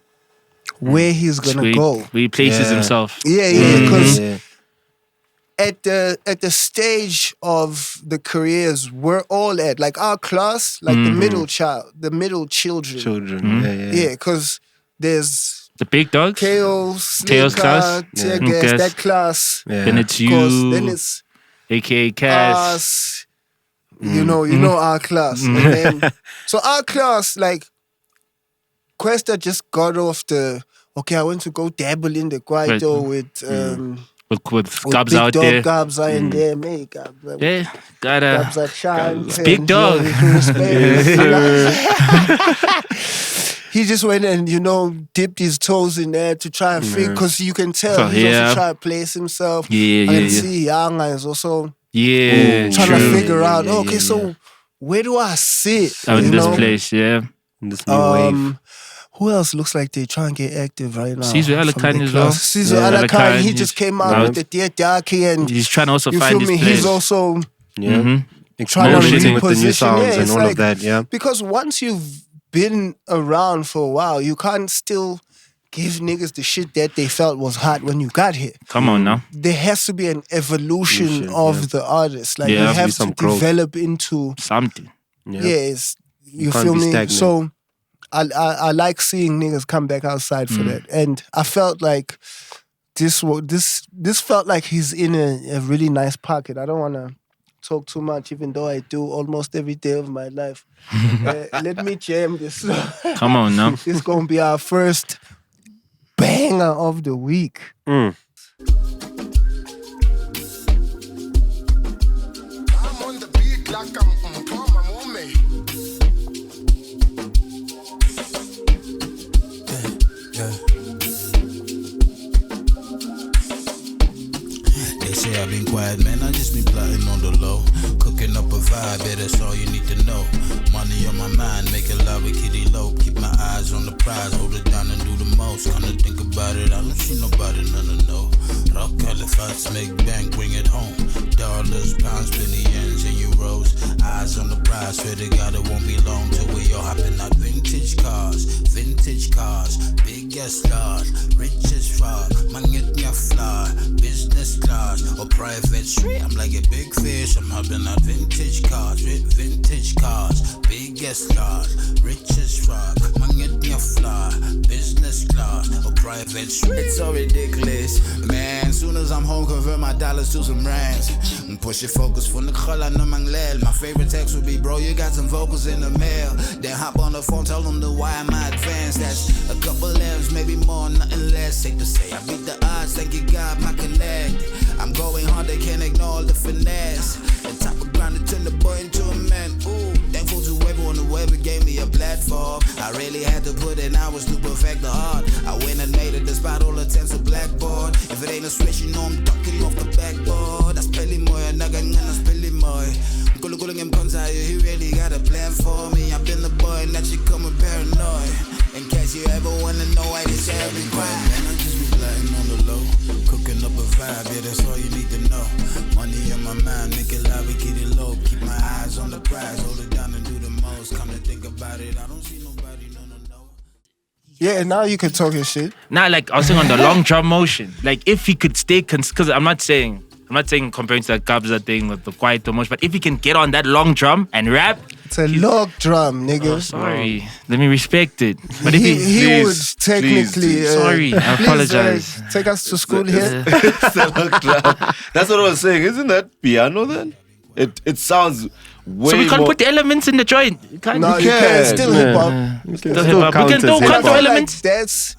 where he's going to go. Where he places himself. Yeah, because at the stage of the careers we're all at, like our class, like the middle children. Yeah, because there's The big dogs. Chaos, Chaos class. Tear Gas, Gas. that class. Then it's Of course, you. then it's AKA Cass. us. You know our class. And then, so our class, like, Questa just got off the, okay, I want to go dabble in the Guaido with With Gabs Big out Dog there. Gabs are in there, mate. Gabs Yeah, gotta. are shine. Big dog. He just went and, dipped his toes in there to try and figure, because you can tell he's also trying to place himself. I can see Yanga is also trying to figure out, so where do I sit? In this place, yeah. In this new wave. Who else looks like they try and get active right now? Caesar from Alakan the as well. class? Caesar Yeah. Alakan, Alakan, he just came out now with the Dear Darky, and He's trying to also you find feel his me? place. He's also trying to Experimenting with the new reposition. sounds and It's all like, of that, yeah. because once you've been around for a while, you can't still give niggas the shit that they felt was hot when you got here. Come on now. There has to be an evolution of the artist. Like, Yeah, you has to have be to some growth. develop into Something. you can't feel be me? stagnant. So I like seeing niggas come back outside for that. And I felt like this felt like he's in a really nice pocket. I don't want to talk too much, even though I do almost every day of my life. Let me jam this. Come on now. This is going to be our first banger of the week. I'm on the beat like I'm my mommy. They say I've been quiet, man, I just been plotting on the low. Cooking up a vibe, yeah, that's all you need to know. Money on my mind, make a lot with kitty low. Keep my eyes on the prize, hold it down and do the most. Kinda think about it, I don't see nobody, no. Rock Halifax, make bank, bring it home. Dollars, pounds, billions, and euros. Eyes on the prize, swear to God it won't be long till we all hopping out vintage cars, big as large, rich as fuck, mangit niya fly, business class or private street. I'm like a big fish, I'm hopping out vintage cars, big as large, rich as fuck, mangit niya fly, business class or private street. It's so ridiculous, man. Soon as I'm home, convert my dollars to some rands. Push your focus for the color, no manglel. My favorite text would be, bro, you got some vocals in the mail. Then hop on the phone, tell them the why am I advanced. That's a couple M's, maybe more, nothing less. Safe to say, I beat the odds, thank you God, my connect. I'm going hard, they can't ignore the finesse. The top of ground to turn the boy into a man. Ooh, thankful to everyone who ever gave me a platform. I really had to put in hours to perfect the art. I went and made it despite all attempts to blackboard. If it ain't a switch, you know I'm ducking off the backboard. That's Pelly Moy, that's Pelly Moy. Gulling him he really got a plan for me. I've been the boy, and that shit coming paranoid. In case you ever wanna know why this shit been quiet, man, I just be plotting on the low. Cooking up a vibe, yeah, that's all you need to know. Money on my mind, make it live, keep it low. Keep my eyes on the prize, hold it down and do the most. Come to think about it, I don't see nobody, no. Yeah, now you can talk your shit. Now, like I was saying on the long drum motion, like if he could stay, because I'm not saying comparing to that Gabza thing with the quiet motion, but if he can get on that long drum and rap. It's a log drum, nigga. Oh, sorry. Let me respect it. But if he would technically. Sorry, I apologize. Take us to school here. That's what I was saying. Isn't that piano then? It sounds way so we can't more... put the elements in the joint. You can't. No, you can. Still hip hop. Still hip hop. We can do elements. That's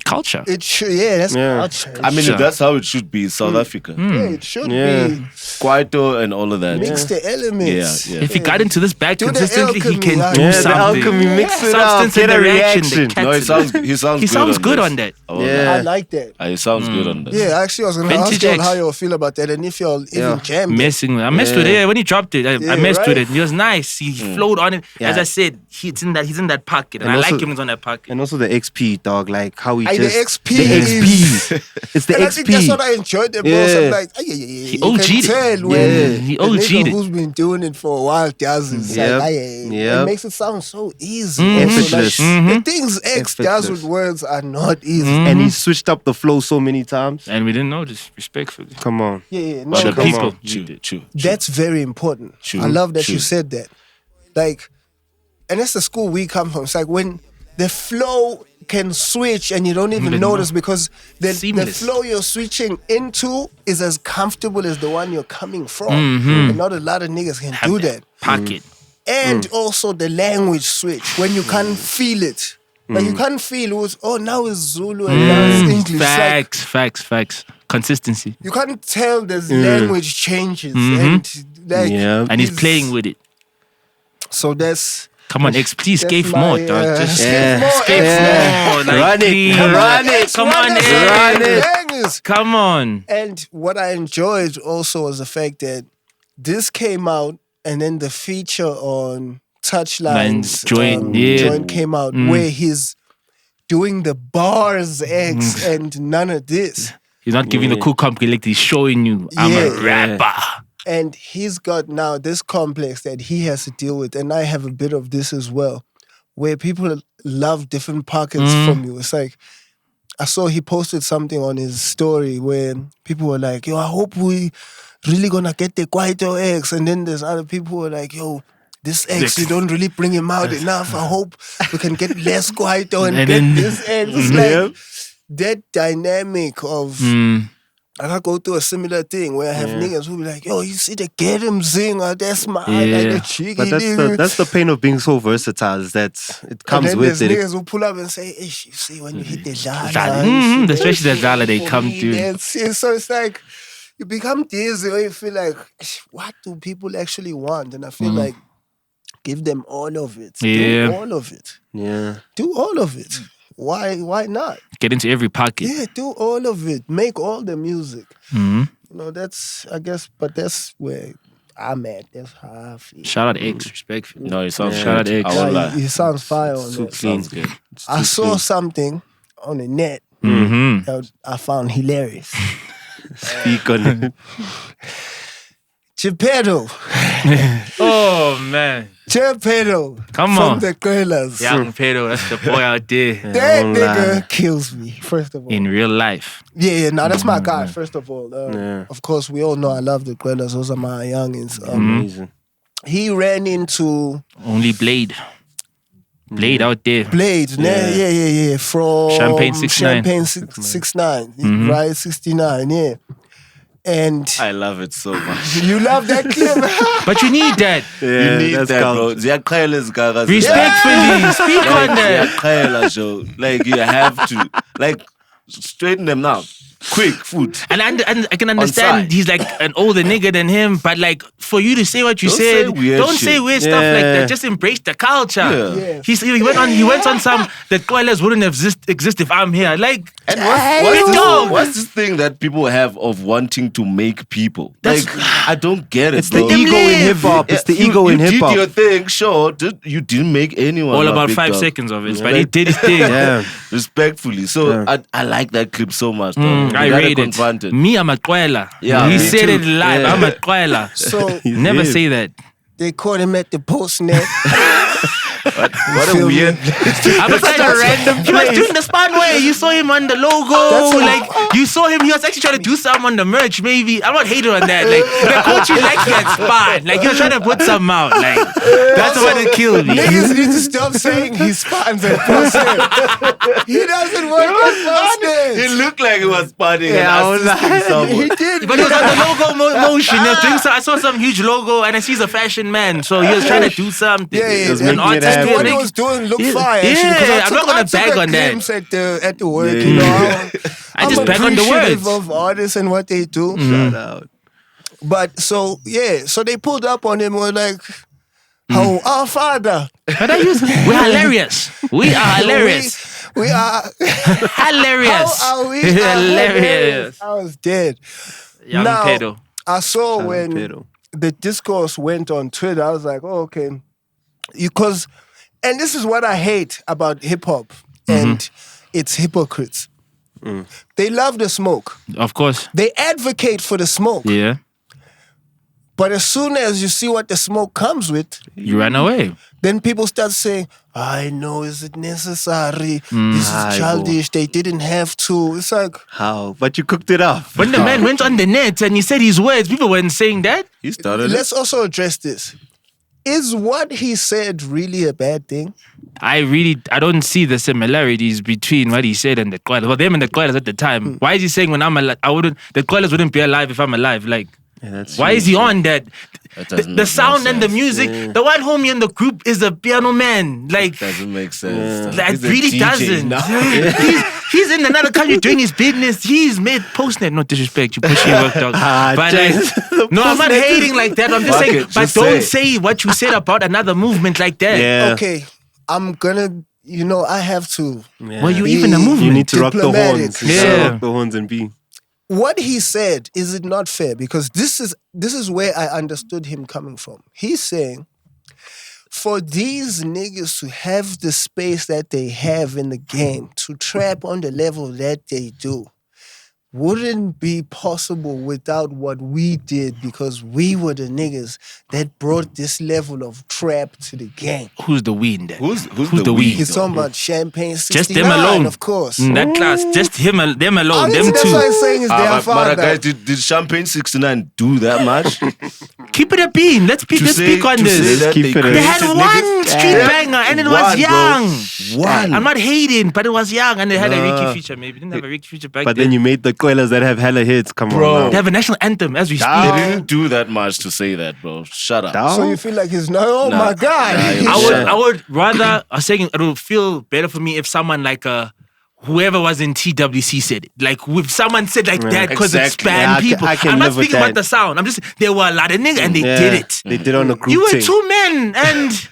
culture. It should, that's culture. I mean, that's how it should be in South Africa. Yeah, it should be. Kwaito and all of that. Mix the elements. Yeah. If he got into this bag Do the consistently, he can alchemy, do yeah, something. the alchemy, mix it up, Substance get in a the reaction. reaction. No, he sounds He sounds good this. on that. I like that. He sounds good on that. Yeah, actually, I was going to ask Vintage y'all X. how y'all feel about that and if y'all even jammed it. Messing with it. I messed with it. Yeah, when he dropped it, I messed right? with it. He was nice. He flowed on it. Yeah. As I said, he's in that pocket. And And I also- like him when he's on that pocket. And also the XP, dog, like how he the just XP. the XP. It's the And I think that's what XP. I enjoyed the most. Yeah. I'm like, He you OG'd can it. tell when He the OG'd nigga it. who's been doing it for a while does it. It's Yep. like, Yep. it makes it sound so easy. Effortless. Also, like, the things X does Effortless. with words are not easy. And he switched up the flow so many times. And we didn't notice, respectfully. Come on. Yeah, no, But the that's- people. True. that's very important. I love that you said that. Like, and that's the school we come from. It's like when the flow can switch and you don't even notice because the Seamless. flow you're switching into is as comfortable as the one you're coming from. And not a lot of niggas can do that. Pocket. And also the language switch when you can't feel it. Like you can't feel it. Now it's Zulu and now it's English. It's like, Facts. Consistency. you can't tell there's language changes and like Yeah. And he's playing with it. So that's Come on, X, please that's skate my, more, dog. Just skate more, skate X, more. Like, Run it. please. Run it. Come on, X, X. Run it. bangers. Come on. And what I enjoyed also was the fact that this came out and then the feature on Touchlines joint came out where he's doing the bars X and none of this. He's not giving the cool compliment. He's showing you, I'm a rapper. And he's got now this complex that he has to deal with. And I have a bit of this as well, where people love different pockets from you. It's like, I saw he posted something on his story where people were like, yo, I hope we really gonna get the Kwaito X. And then there's other people who are like, yo, this X, you don't really bring him out enough. I hope we can get less Kwaito and get this X. It's like that dynamic of... I gotta go through a similar thing where I have niggas who be like, yo, you see the get him Zingah, that's my like the cheeky But nigga. that's the pain of being so versatile, is that it And comes then with there's it. niggas who pull up and say, hey, you see when you hit the Zala. Especially the Zala, they come through. So it's like, you become dizzy or you feel like, what do people actually want? And I feel like, give them all of it. Yeah. Do all of it. Yeah. Do all of it. Why not? Get into every pocket. Yeah, do all of it. Make all the music. You know, that's, I guess, but that's where I'm at. That's how I feel. Shout out X, respectfully. No, it sounds Shout out good. X. I won't Yeah, lie. he sounds fire on Too that. clean. Sounds good. I saw something on the net that I found hilarious. Speak on it. Geppetto. Oh, man. Geppetto. Come from on. the Gorillas. Young Pedro, that's the boy out there. That Don't nigga lie. kills me, first of all. In real life. Yeah, no, that's my guy, first of all. Yeah. Of course, we all know I love the Gorillas. Those are my youngins. Amazing. He ran into Only Blade. Blade out there. Blades, yeah. From Champagne 69. Champagne 69, right? 69, yeah. And I love it so much. you love that clip. But you need that. You need that's that, cool. bro. Ziyaqhela izigaba. Respectfully. Speak on that. Ziyaqhela, Joe. Like, you have to. Like, straighten them out. Quick, food. And I can understand side. he's like an older nigga than him, but like for you to say what you Don't said, say weird don't shit. say weird stuff like that. Just embrace the culture. Yeah. Yeah. He went on some the Koalas wouldn't exist if I'm here. Like And dog. what's this thing that people have of wanting to make people? Like, I don't get it, It's the bro. ego in hip hop. It's the ego in hip You did your hop. thing, sure. You didn't make anyone. all my about big 5 dog. seconds of it, but he did his thing. Yeah. Respectfully. So I like that clip so much, dog. I You gotta rate it. confront it. Me, I'm a Koala. Yeah, he me said too. it live. Yeah. I'm a Koala. So Never did. say that. they caught him at the post net. What a feel me? weird. I was like a random. He was doing the span way. You saw him on the logo. Like you saw him. He was actually trying to do something on the merch. Maybe I'm not hating on that. Like the coach, you like he had spun. Like he was trying to put something out. Like that's what it killed me. Niggas need to stop saying he spans at post net. He doesn't work at post net. It looked like it was spotting Yeah, I was and assisting He someone. did. But he was on the logo motion. He was doing so, I saw some huge logo, and I see he's a fashion man, so he was trying to do something. Yeah, was An making it artist happen. what he make- was doing looked Yeah. fire. Yeah, Actually, 'cause I'm not gonna I took bag a on that. glimpse at the work. Yeah. You know, I just I'm bag on the appreciative words. of artists and what they do. Shout out. But so they pulled up on him. Were like, "Oh, our father, But we're hilarious. We are hilarious. we are Hilarious. How are we? Hilarious. I was dead. Young Now, pedo. I saw when pedo. the discourse went on Twitter. I was like, oh, okay. And this is what I hate about hip hop and it's hypocrites. They love the smoke. Of course. They advocate for the smoke. Yeah. But as soon as you see what the smoke comes with, You ran away. then people start saying, I know, is it necessary? This is childish. They didn't have to. It's like, How? But you cooked it up. When the man went on the net and he said his words, people weren't saying that. He started let's also address this. Is what he said really a bad thing? I don't see the similarities between what he said and the Koalas. Well, them and the Koalas at the time. Why is he saying when I'm alive, the Koalas wouldn't be alive if I'm alive? Like, why is he on that? The sound and the music. The one homie in the group is a piano man. Like, doesn't make sense. that He's a really DJ doesn't. now. He's in another country doing his business. He's made Postnet. No disrespect, you pushy work dog. But like, no, I'm not hating like that. I'm just Fuck saying, it, but just don't say say what you said about another movement like that. Yeah. Okay, I'm gonna, I have to. Were you even a movement? You need to rock the Diplomatic. horns. You gotta Yeah. rock the horns and be. What he said, is it not fair? Because this is where I understood him coming from. He's saying, for these niggas to have the space that they have in the game, to trap on the level that they do, wouldn't be possible without what we did, because we were the niggas that brought this level of trap to the game. Who's the we in there? Who's the the we? we? He's talking about Champagne 69, Just them alone. of course. That class, just them alone, Honestly, them that's two. what I'm saying is their father. Guys, did Champagne 69 do that much? Keep it a bean. Let's speak on this. That Keep it They had created one niggas? street banger and it was One, bro. young. One. I'm not hating, but it was young and they had a Ricky feature maybe. Didn't have a Ricky feature back But then. then you made the Koalas that have hella hits. Come Bro. on now. They have a national anthem as we speak. They didn't do that much to say that, bro. Shut up. Down. So you feel like he's no, Nah. my God. Nah, I would rather, I was saying it would feel better for me if someone like whoever was in TWC said it. Like if someone said like that because it exactly. spanned Yeah, people. I can I'm not live with speaking about that. the sound. I'm just, there were a lot of niggas and they did it. They did on a group You were thing. 2 men and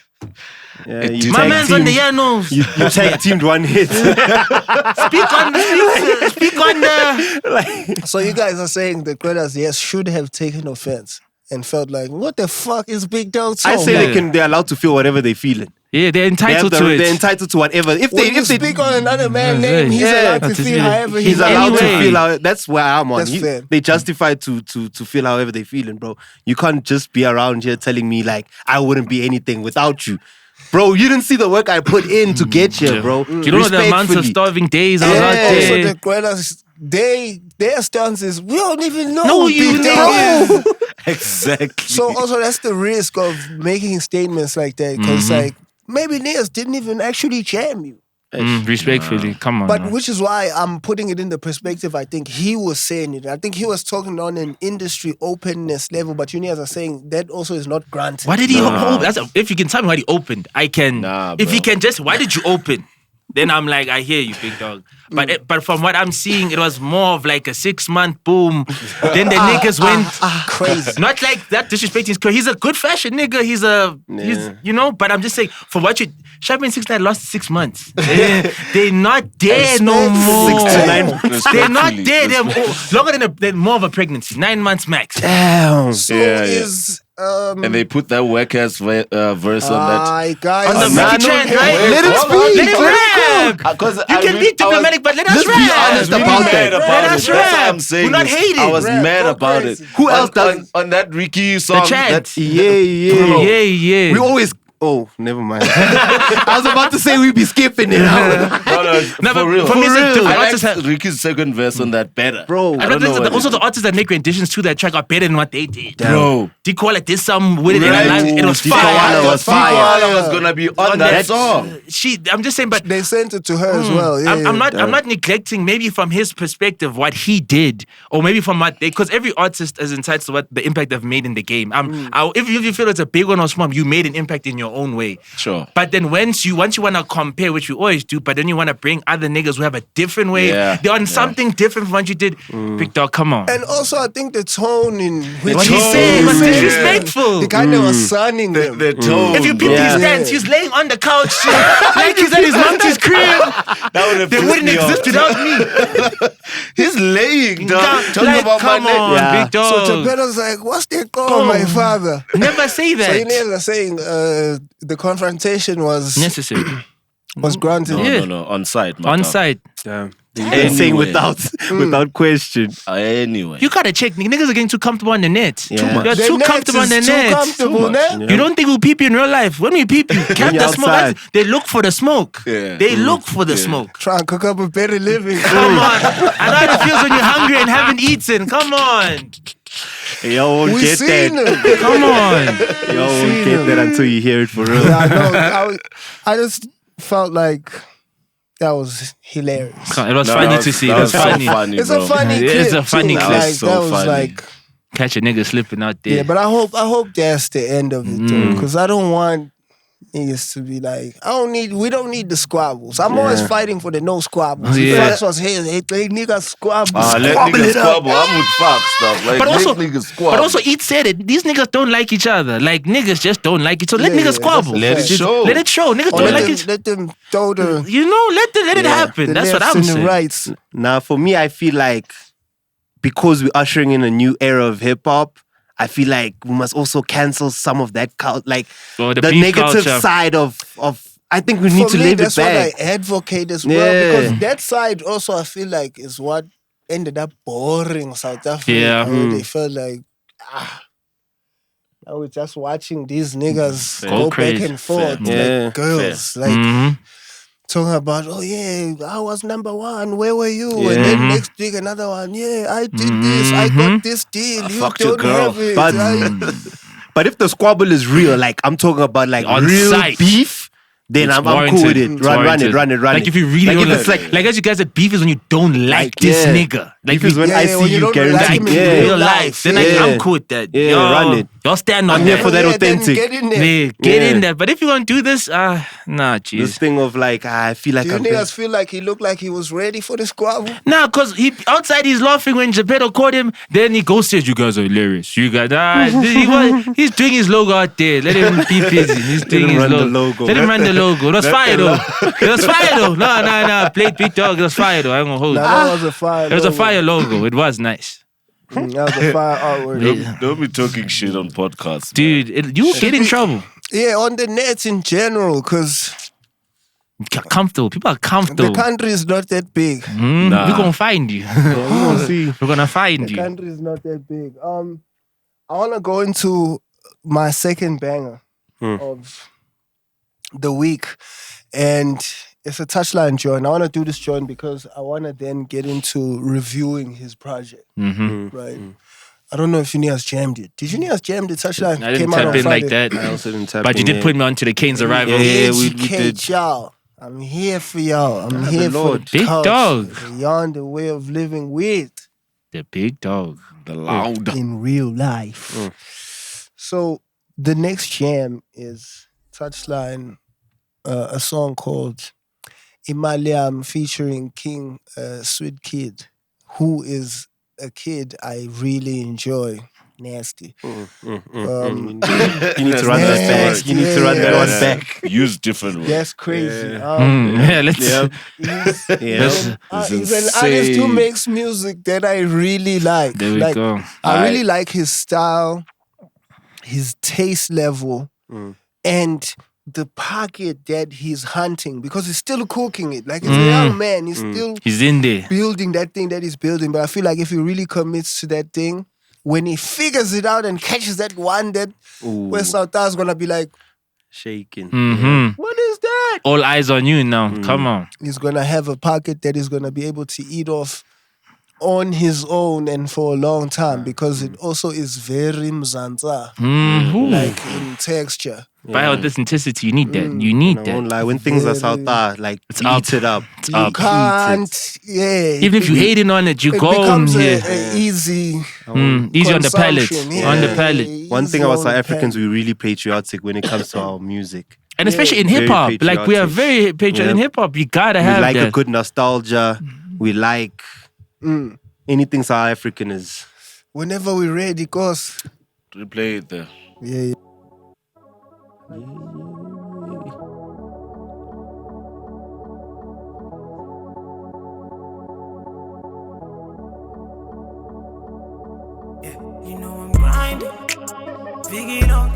Yeah, you my tag man's on the teamed- Yanos. You tag teamed one hit. Speak on the. So you guys are saying the Quedas, yes, should have taken offense and felt like, what the fuck is Big Dog I song? say they're allowed to feel whatever they feeling. Yeah, they're entitled to They're it. entitled to whatever. If When they you speak on another man's name, he's allowed to That's feel it. however he's allowed to Anyway. feel how, that's where I'm on. That's fair. They justify to feel however they feeling, bro. You can't just be around here telling me like I wouldn't be anything without you. Bro, you didn't see the work I put in to get here, bro. You don't know the amounts of Respectfully. starving days I was Yeah. out Also, there. the Quedas, their stance is, we don't even know No, who you Big Dog is. Exactly. So also that's the risk of making statements like that, because like maybe niggas didn't even actually jam you. Respectfully, come on. But man. which is why I'm putting it in the perspective I think he was saying it. I think he was talking on an industry openness level, but you guys are saying that also is not granted. Why did he open? If you can tell me why he opened, I can. Nah, if bro. you can just, why did you open? Then I'm like, I hear you, big dog. But from what I'm seeing, it was more of like a 6-month boom. Then the niggas went crazy? Not like that disrespecting his career. He's a good fashion nigga. He's but I'm just saying, for what you, Champagne 69 lost 6 months. They're not there no more. 6 to 9 months. They're not there. They're longer than more of a pregnancy. 9 months max. Damn. So Yeah, is and they put that whack ass verse on that. I guys, On the Nah, Mickey no, Chan, hey, right? wait, Let him hold speak. on. Let him rap. Because You can be diplomatic, but let us Let's rap. be honest Let about that. That's Let us what rap. I'm saying. We're not is hating. I was Rap, mad go about crazy. it. Who else does- on that Ricky song? The chant. Yeah. Yeah. We always. Oh, never mind. I was about to say we'd be skipping it out. No, for but real. for me, it's the I artists like have- Ricky's second verse on that better. Bro. I don't know what also it the is. artists that make renditions to that track are better than what they did. Bro. D-Koala did some with it Right. and alive. It was D-Koala fire. was fire. Koala was gonna be on that that- song. I'm just saying, but they sent it to her as well. Yeah, I'm not neglecting maybe from his perspective what he did, or maybe from what they, because every artist is entitled to what the impact they've made in the game. If you feel it's a big one or small, you made an impact in your own way. Sure. But then once you want to compare, which you always do, but then you want to bring other niggas who have a different way. Yeah, They're on something different from what you did. Big dog, come on. And also, I think the tone in which What he said was disrespectful. The kind of was sunning them. The tone. If you peep bro. his stance, he's laying on the couch like he's at his mom's crib. That would have They pissed wouldn't me off. exist without me. He's laying, dog. Talking Like, about my come neck. on, Yeah. big dog. So Chapella's like, what's they call my father? Never say So you that. know, they're saying the confrontation was Necessary. Was granted. Yeah. No. On site. On site. Damn. You're saying without question. Anyway. You gotta check. Niggas are getting too comfortable on the net. Yeah. Too much. You're The too net comfortable on the is too net. comfortable, ne? You don't think we'll peep you in real life. When we peep you, count you're the smoke. outside. They look for the smoke. Yeah. They look for the smoke. Try and cook up a better living. Come on. I know how it feels when you're hungry and haven't eaten. Come on. Y'all won't We get seen that. it. Come on. Y'all won't get that until you hear it for real. Yeah, I know. I just felt like that was hilarious. It was funny to see. It was so funny. It's bro. a funny Yeah, clip. it's a funny too. clip. Like, So that was funny. like, Catch a nigga slipping out there. yeah, but I hope that's the end of it though, because I don't want niggas to be like, we don't need the squabbles. I'm always fighting for the no squabbles. Yeah. That's what's here. Hey, niggas squabble. Let Squabble niggas it up. squabble. I'm with Fox stuff. Like, But also, let niggas squabble. but also, Eat said it. These niggas don't like each other. Like niggas just don't like each other. Let Yeah, niggas squabble. that's a Let it fact. show. Let it show. Niggas Or don't like each. let them throw the You know, let it happen. the That's what lefts I'm and the saying. rights. Now, for me, I feel like because we're ushering in a new era of hip hop, I feel like we must also cancel some of that like Or the the beef negative culture. side of. I think we need For to me, leave it that's what I back. advocate as well, Yeah. because that side also I feel like is what ended up boring South Africa. Yeah. where They felt like, now we're just watching these niggas Go go crazy. back and forth Yeah. like girls, like Mhm. talking about, oh yeah, I was number one. Where were you? Yeah. And then next week another one. Yeah, I did this. I got this deal. You fucked your don't girl. have it. But but if the squabble is real, like I'm talking about like On real site. beef, then It's I'm cool with it. warranted. Run It's it. warranted. Run Like it. if you really like don't if it's like as you guys said, beef is when you don't like this yeah. nigga. Like Beef is when Yeah, I yeah, see when you you don't guarantee. like him in in real real life, life. Then yeah. I'm cool with that. Yeah, Yo, run it. Y'all stand on I'm here that. for that then authentic. get in there. Yeah, get Yeah. in there. But if you want to do this, nah, This jeez. thing of like I feel like Do you I'm niggas feel like he looked like he was ready for the squabble? Nah, cause he outside he's laughing when Geppetto caught him. Then he goes says, "You guys are hilarious. You guys, he's doing his logo out there. Let him be busy. He's doing him his run the logo. logo. Let him run the logo. It was fire though. It was fire though. No. Played Big Dog. It was fire though. I'm gonna hold. Nah, that was a fire. It was a logo. fire logo. It was nice, That was a fire artwork. Don't be talking shit on podcasts. dude. You will get in trouble. Yeah, on the net in general, because Comfortable. People are the comfortable. country is not that big. Nah. We're gonna find you. We're gonna find The you. country is not that big. I want to go into my second banger of the week, and it's a touchline joint. I want to do this joint because I want to then get into reviewing his project. Right. I don't know if you niggas jammed it. Did you niggas jam the touchline? I didn't Came out tap on in like Friday. that. I also didn't tap But you in did there. put me onto the Kane's arrival. Yeah, we Educate did. y'all. I'm here for y'all. I'm here for Lord. the Big culture. dog. The Yonda way of living with The big dog. The loud. in real life. So the next jam is Touchline, a song called Imaliam featuring King Sweet Kid, who is a kid I really enjoy. Nasty. You need to run that Nasty. back. You need to run that one back. Use different words. That's crazy. Yeah, let's. Yep. He's, Yeah. he's an artist who makes music that I really like. There we like, go. I really like his style, his taste level, and the pocket that he's hunting, because he's still cooking it. Like, he's a young man. He's still He's in there. building that thing that he's building. But I feel like if he really commits to that thing, when he figures it out and catches that one that where South is gonna be like, Shaking. what is that? All eyes on you now. Come on. He's gonna have a pocket that he's gonna be able to eat off on his own and for a long time, because it also is very mzanza, like in texture. By authenticity, you need that. You need I that. won't lie. When things are South, like eat it up. You can't, Even if you hating on it, you it go on becomes here. a easy Easy on the palate. consumption, On the palate. One thing easy about on South the Africans, palate. we're really patriotic when it comes to our music. And especially in Very hip hop. Like, we are patriotic. very patriotic in Yeah. hip hop. You gotta We have like that. a good nostalgia. We like anything South African is. Whenever we're ready, cause Replay it there. yeah. You know I'm grinding, big it up.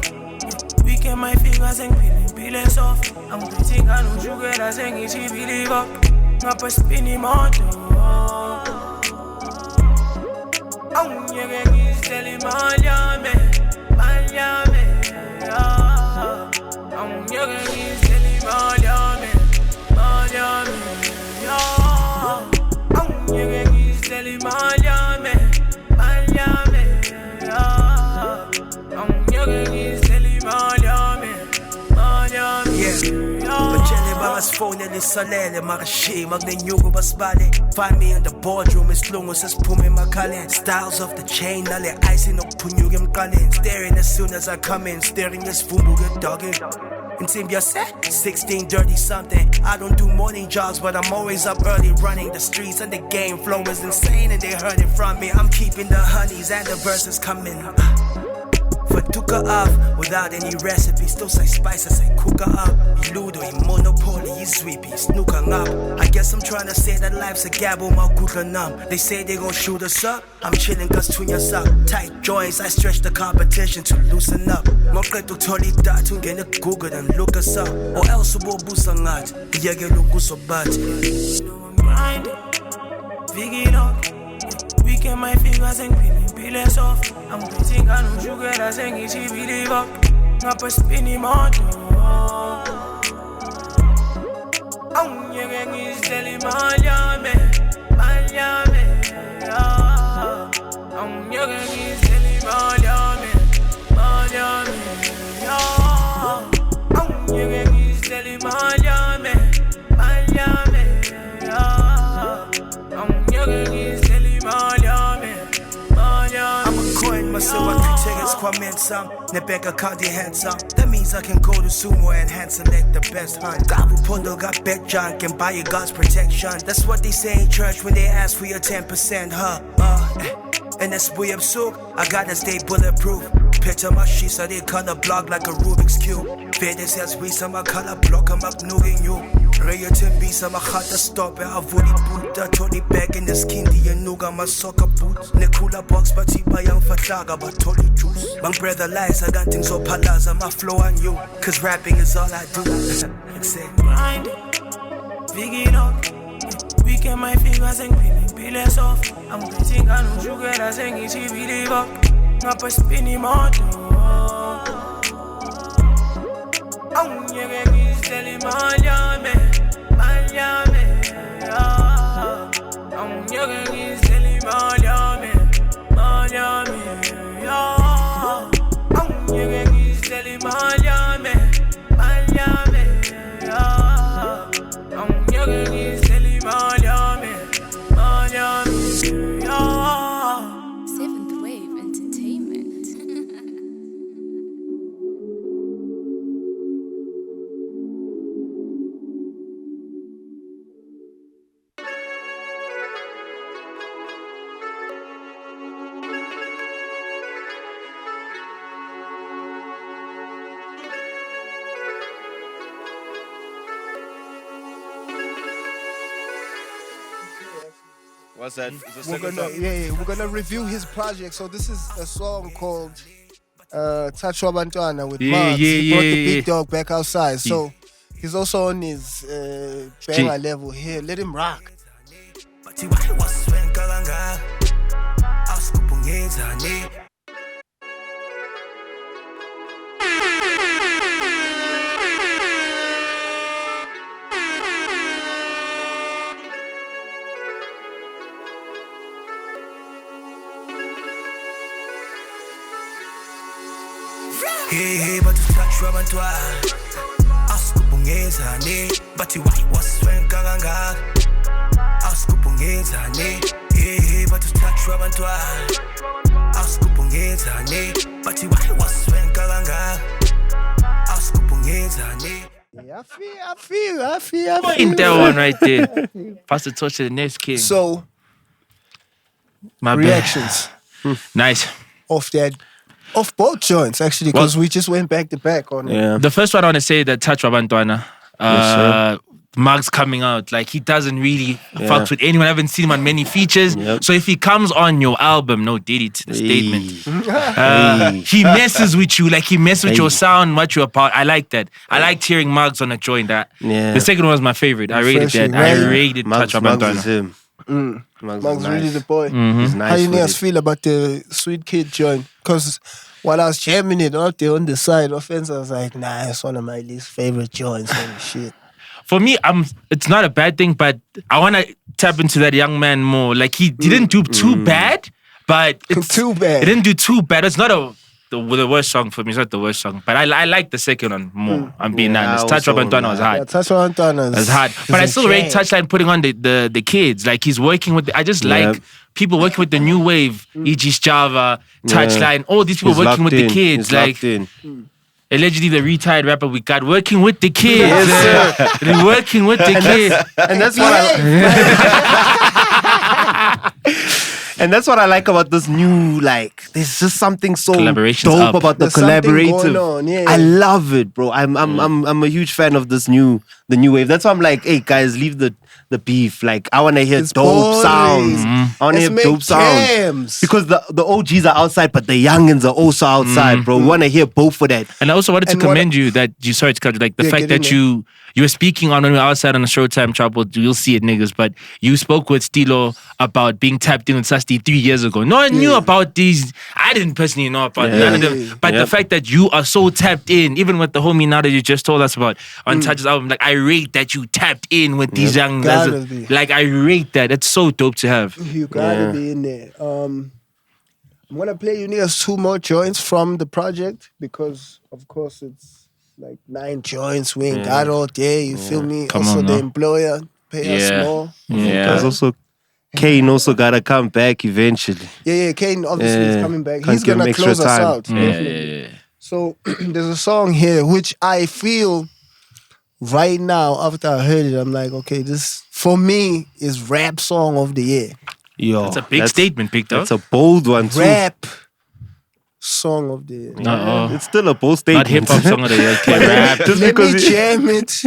We weekend my fingers and peeling soft. I'm waiting I know you get as and she believe up. Not a spinning motor. I'm getting silly Miami. I'm getting silly Miami. I'm getting silly Miami. Bajele bangasifowunela isalele makashiye makunenyuko basibale. Find me in the boardroom isilungu sesiphuma emakhaleni. Styles of the chain nale ice inokuphunyuka emqaleni. Staring as soon as I come in, staring esivumbuke dogging. Insimbi set 16 dirty something. I don't do morning jogs, but I'm always up early running the streets, and the game flow is insane and they heard it from me. I'm keeping the honeys and the verses coming. Fatuka off without any recipe. Still say spice, I say cook her up. Ludo, monopoly, sweepy, snooking up. I guess I'm trying to say that life's a gamble, my good numb. They say they gon' shoot us up. I'm chilling cause tunyas up. Tight joints, I stretch the competition to loosen up. Mokreto toli datu, get a Google and look us up. Or else we'll boost on that. Yeah, get look so bad. I'm grinding, Viggy up. Weekend my fingers and peeling soft. I'm waiting I know you get as and she believe up. Not a spinning motor. I'm getting silly Miami. I'm getting silly Miami. I'm getting silly Miami. I'm getting silly Miami. I'm a coin myself, I can take it, Kwame some. The bank account they handsome. That means I can go to Sumo and hand select the best hunt. God Pundo got bet junk and buy your God's protection. That's what they say in church when they ask for your 10%, huh? And that's way up souk. I got to stay bulletproof. Picture my sheets, so they color block like a Rubik's Cube. Fede says we some color block, I'm up nugging you. Raya Timbi, some a hot stop, and I volley boot. I Tony back in the skinny and nuga, my soccer boots. Nekula box, but he by young fatlaga, but totally juice. My brother lies, I got things so palaza, my flow on you. Cause rapping is all I do. Grinding, Viggy up. Weekend my fingers and peeling soft. I'm waiting I know you get as and she believe up. Not a spinning motor. I'm getting silly Miami. I'm getting silly Miami. I'm getting silly Miami. I'm getting silly Miami. Seventh Wave Entertainment. What's that? We're gonna review his project. So this is a song called Touch Wabantwana with Mars. He brought the big dog back outside. So he's also on his banger level here. Let him rock. Hey, but to touch Rabantwa, Askupungeza, ne, but you white was when Gaganga, Askupungeza, ne, hey, but to touch Rabantwa, Askupungeza, ne, but you white was when Gaganga, Askupungeza, ne. Yeah, I feel. Ain't that one right there? Pass the torch to the next king. So, My reactions Nice. Off both joints, actually, because we just went back to back on it. Yeah. The first one I want to say that Touch Wabantwana. Yes, sir. Muggs coming out. Like, he doesn't really fuck with anyone. I haven't seen him on many features. Yep. So if he comes on your album, no Diddy to the statement. He messes with you. Like, he messes with your sound, what you're about. I like that. I liked hearing Muggs on a joint. The second one was my favorite. I rated that. I rated Touch Up Muggs Montana. is him. Muggs really the boy. He's nice. How you with niggas it. feel about the Sweet Kid joint? Because while I was jamming it out there on the side offense, I was like, nah, it's one of my least favorite joints and shit. For me, it's not a bad thing, but I want to tap into that young man more. Like, he didn't do too bad, but it's too bad. It didn't do too bad. It's not the worst song for me. It's not the worst song, but I like the second one more. I'm being honest. Touch Up Montana was hard. Yeah, Touch Up Montana was hard, but I still rate Touchline putting on the kids. Like, he's working with. I just like people working with the new wave. E.G. Java, Touchline, all these people working with the kids. Like. Allegedly the retired rapper we got working with the kids. Yes, sir. Working with the kids. And that's what And that's what I like about this new, like, there's just something so dope about the collaborative. I love it, bro. I'm a huge fan of the new wave. That's why I'm like, hey guys, leave the beef. Like, I wanna hear dope sounds. I wanna hear dope sounds. Because the OGs are outside, but the youngins are also outside, bro. We wanna hear both of that. And I also wanted to commend you that you sorry to cut you, like the fact that you were speaking on when we were outside on the Showtime Trouble. You'll see it, niggas. But you spoke with Stilo about being tapped in with Sasti 3 years ago. No one knew about these. I didn't personally know about none of them. But the fact that you are so tapped in, even with the homie now that you just told us about on Touch's album, like, I rate that you tapped in with these young guys. Like, I rate that. It's so dope to have. You gotta be in there. I'm gonna play you niggas 2 more joints from the project because, of course, it's like 9 joints. We ain't got all day. You feel me? Come also, on the now. employer pay us more. There's also Kane also gotta come back eventually. Yeah. Kane obviously is coming back. Can't He's give him gonna extra close us time. out. So there's a song here which I feel right now after I heard it, I'm like, okay, this for me is rap song of the year. Yo, That's a big statement, Big Dog. That's a bold one too. Rap song of the year. It's still a bold statement. Not hip hop song of the year. Okay, rap. Just Let because me jam it,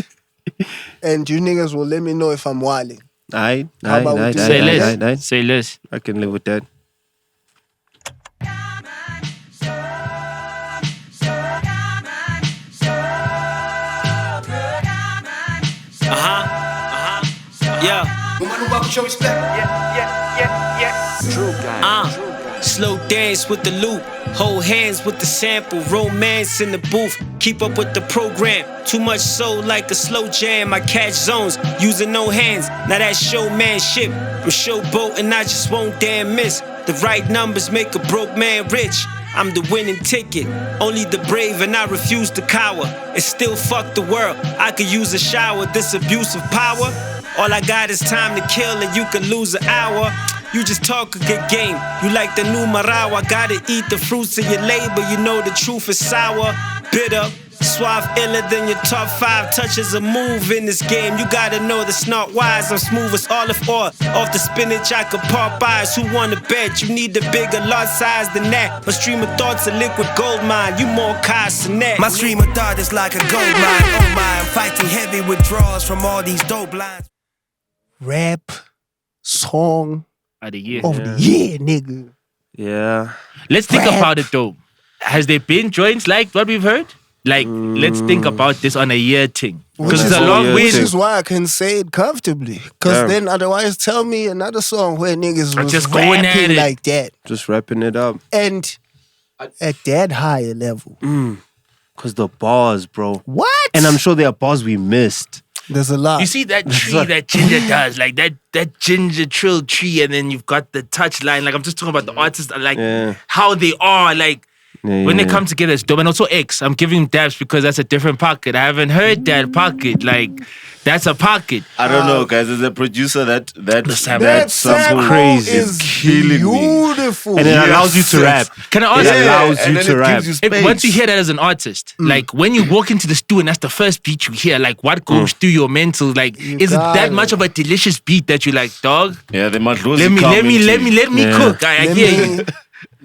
and you niggas will let me know if I'm wilding. Aye. Say less. Say less. I can live with that. Slow dance with the loop, hold hands with the sample, romance in the booth, keep up with the program. Too much soul like a slow jam. I catch zones using no hands. Now that's showmanship. I'm showboat and I just won't damn miss. The right numbers make a broke man rich. I'm the winning ticket, only the brave and I refuse to cower. It's still fuck the world, I could use a shower. This abuse of power, all I got is time to kill and you can lose an hour. You just talk a good game, you like the new Marawa. Gotta eat the fruits of your labor, you know the truth is sour. Bitter, suave, iller than your top 5. Touches a move in this game, you gotta know that's not wise. I'm smooth as olive oil, off the spinach I could pop eyes. Who wanna bet? You need a bigger lot size than that. My stream of thoughts a liquid gold mine, you more Kais than that. My stream of thought is like a gold mine, oh my. I'm fighting heavy withdrawals from all these dope lines. Rap song Of the year. of the year, nigga. Yeah. Let's think about it though. Has there been joints like what we've heard? Like, let's think about this on a year thing. Because it's a long way. Which is why I can say it comfortably. Because then otherwise tell me another song where niggas was just going at rapping it. like that. Just wrapping it up. And at that higher level. Because the bars, bro. What? And I'm sure there are bars we missed. There's a lot. You see that tree that Ginger does, like that Ginger trill tree, and then you've got the touch line. Like, I'm just talking about the artists, like how they are, like when they come together, it's dope. And also X, I'm giving him dabs because that's a different pocket. I haven't heard that pocket. Like, that's a pocket. I don't know, guys. As a producer, that That sample crazy. is killing me. beautiful. And it allows you to rap. Can I ask It allows you to rap. Once you hear that as an artist, like when you walk into the studio and that's the first beat you hear, like what goes through your mental? Like, is it got that it. much of a delicious beat that you like, dog? Yeah, the Madlozi Let me cook. I Let hear you. me-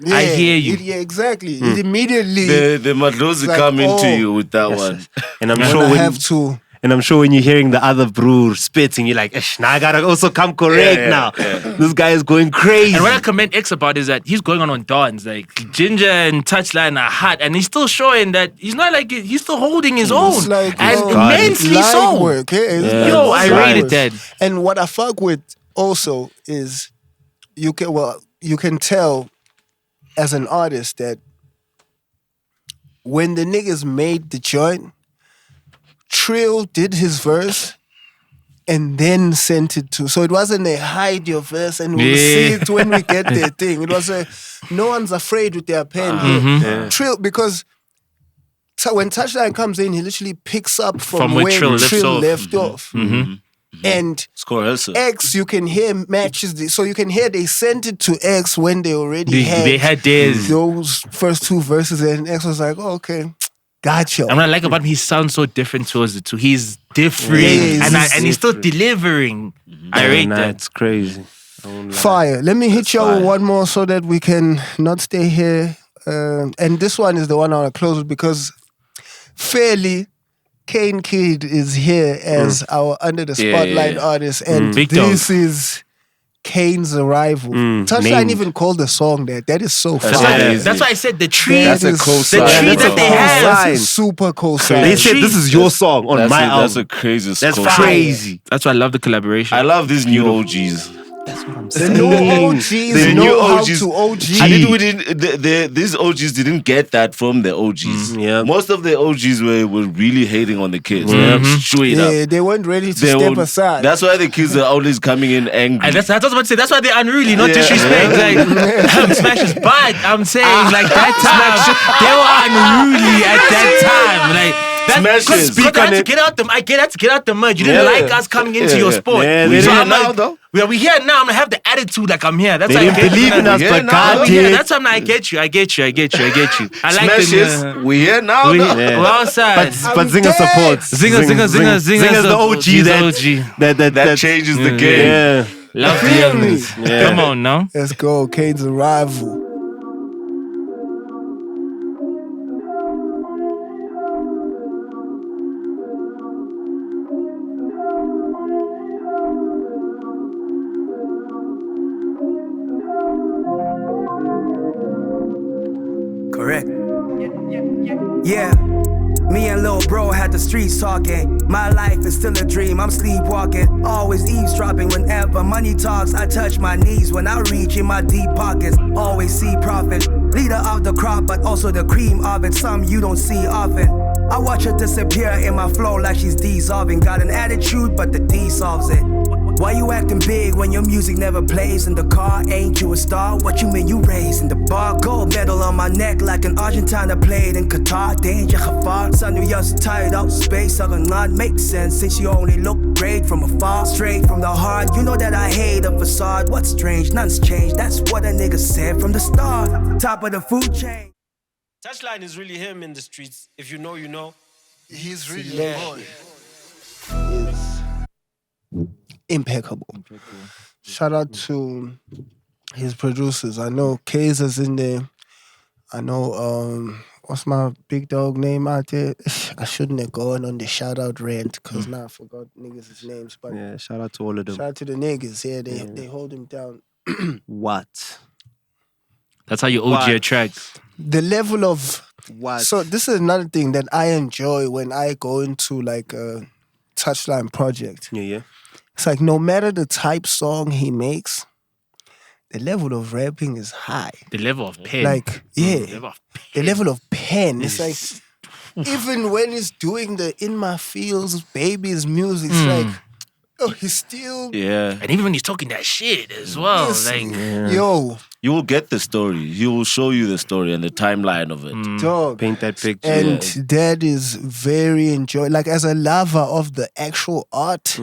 I hear you. Yeah, exactly. It immediately. The Madlozi like, come into oh. you with that one. And I'm when sure I when, have to. And I'm sure when you're hearing the other brew spitting, you're like, now I gotta also come correct now. This guy is going crazy. And what I commend X about is that he's going on dons. Like Ginger and Touchline are hot, and he's still showing that he's not like he's still holding his own. Like, and immensely so. Work, Yo, I rated that. And what I fuck with also is you can tell as an artist that when the niggas made the joint, Trill did his verse and then sent it to. So it wasn't a hide your verse and we'll see it when we get their thing. It was no one's afraid with their pen here. Trill, because when Touchline comes in, he literally picks up from where Trill left off. And X, you can hear matches. So you can hear they sent it to X when they already had theirs. Those first two verses, and X was like, oh, okay. Gotcha. And what I like about him, he sounds so different towards the two. He's different, and he's still delivering. I rate that. It's crazy. Fire. Let me hit y'all with one more so that we can not stay here. And this one is the one I want to close with because fairly, Kane Keid is here as our Under the Spotlight artist, and this is Kane's arrival. Touchline even called the song that. That is so fire. That's why I said the tree. That's a co-sign. The tree that they have. That's super co-sign. They said this is your song on my album. That's a crazy. That's crazy. That's why I love the collaboration. I love these new OGs. That's what I'm saying. The new OGs know how to OG. These OGs didn't get that from the OGs. Most of the OGs were really hating on the kids. Straight up. They weren't ready to step aside. That's why the kids are always coming in angry. And that's what I was about to say. That's why they're unruly, not disrespect. Like Smashes, but I'm saying like that time they were unruly at that time. Like. Smashes. Speak on it. I had to get out the mud. You didn't like us coming into your sport. We're here now, though. We're here now. I'm gonna have the attitude like I'm here. That's they didn't believe in us, but God did. That's why I get you. I like Smashes. We're here now. We're outside. But Zingah supports. Zingah's the OG. That changes the game. Love the youngness. Come on now. Let's go. Kane's arrival. Correct. Yeah. Me and Lil Bro had the streets talking. My life is still a dream, I'm sleepwalking. Always eavesdropping whenever money talks. I touch my knees when I reach in my deep pockets. Always see profit. Leader of the crop, but also the cream of it. Some you don't see often. I watch her disappear in my flow like she's dissolving. Got an attitude, but the D solves it. Why you acting big when your music never plays in the car? Ain't you a star? What you mean you raised in the bar? Gold medal on my neck like an Argentina played in Qatar. Danger gevaar. Son nu juist tired out space. Zal het not make sense since you only look great from afar. Straight from the heart. You know that I hate a facade. What's strange? None's changed. That's what a nigga said from the start. Top of the food chain. Touchline is really him in the streets. If you know, you know. He's really the boy. Impeccable. Shout out to his producers. I know Kaiser's in there. I know what's my big dog name out there? I shouldn't have gone on the shout out rant because now I forgot niggas' names. But yeah, shout out to all of them. Shout out to the niggas. Yeah, they hold him down. What? That's how you OG a track. The level of what? So this is another thing that I enjoy when I go into like a Touchline project. Yeah. It's like no matter the type song he makes, the level of rapping is high. The level of pen. Like, yeah. The level of pen. It's like, even when he's doing the In My Fields Babies music, it's like, oh, he's still... Yeah. And even when he's talking that shit as well. Yo. You will get the story. He will show you the story and the timeline of it. Dog. Paint that picture. And that is very enjoyable. Like, as a lover of the actual art...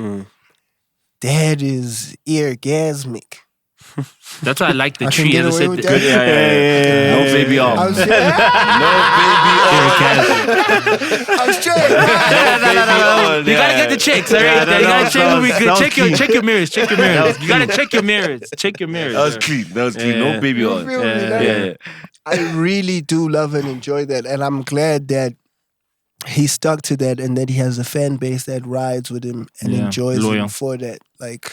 That is eargasmic. That's why I like the tree. As I said, No baby arm. I'm straight. I'm straight. No. You gotta get the checks, all right? You gotta check your mirrors. Check your mirrors. You gotta check your mirrors. Check your mirrors. That was clean. No baby arm. I really do love and enjoy that, and I'm glad that he stuck to that, and that he has a fan base that rides with him and enjoys loyal. him for that. Like,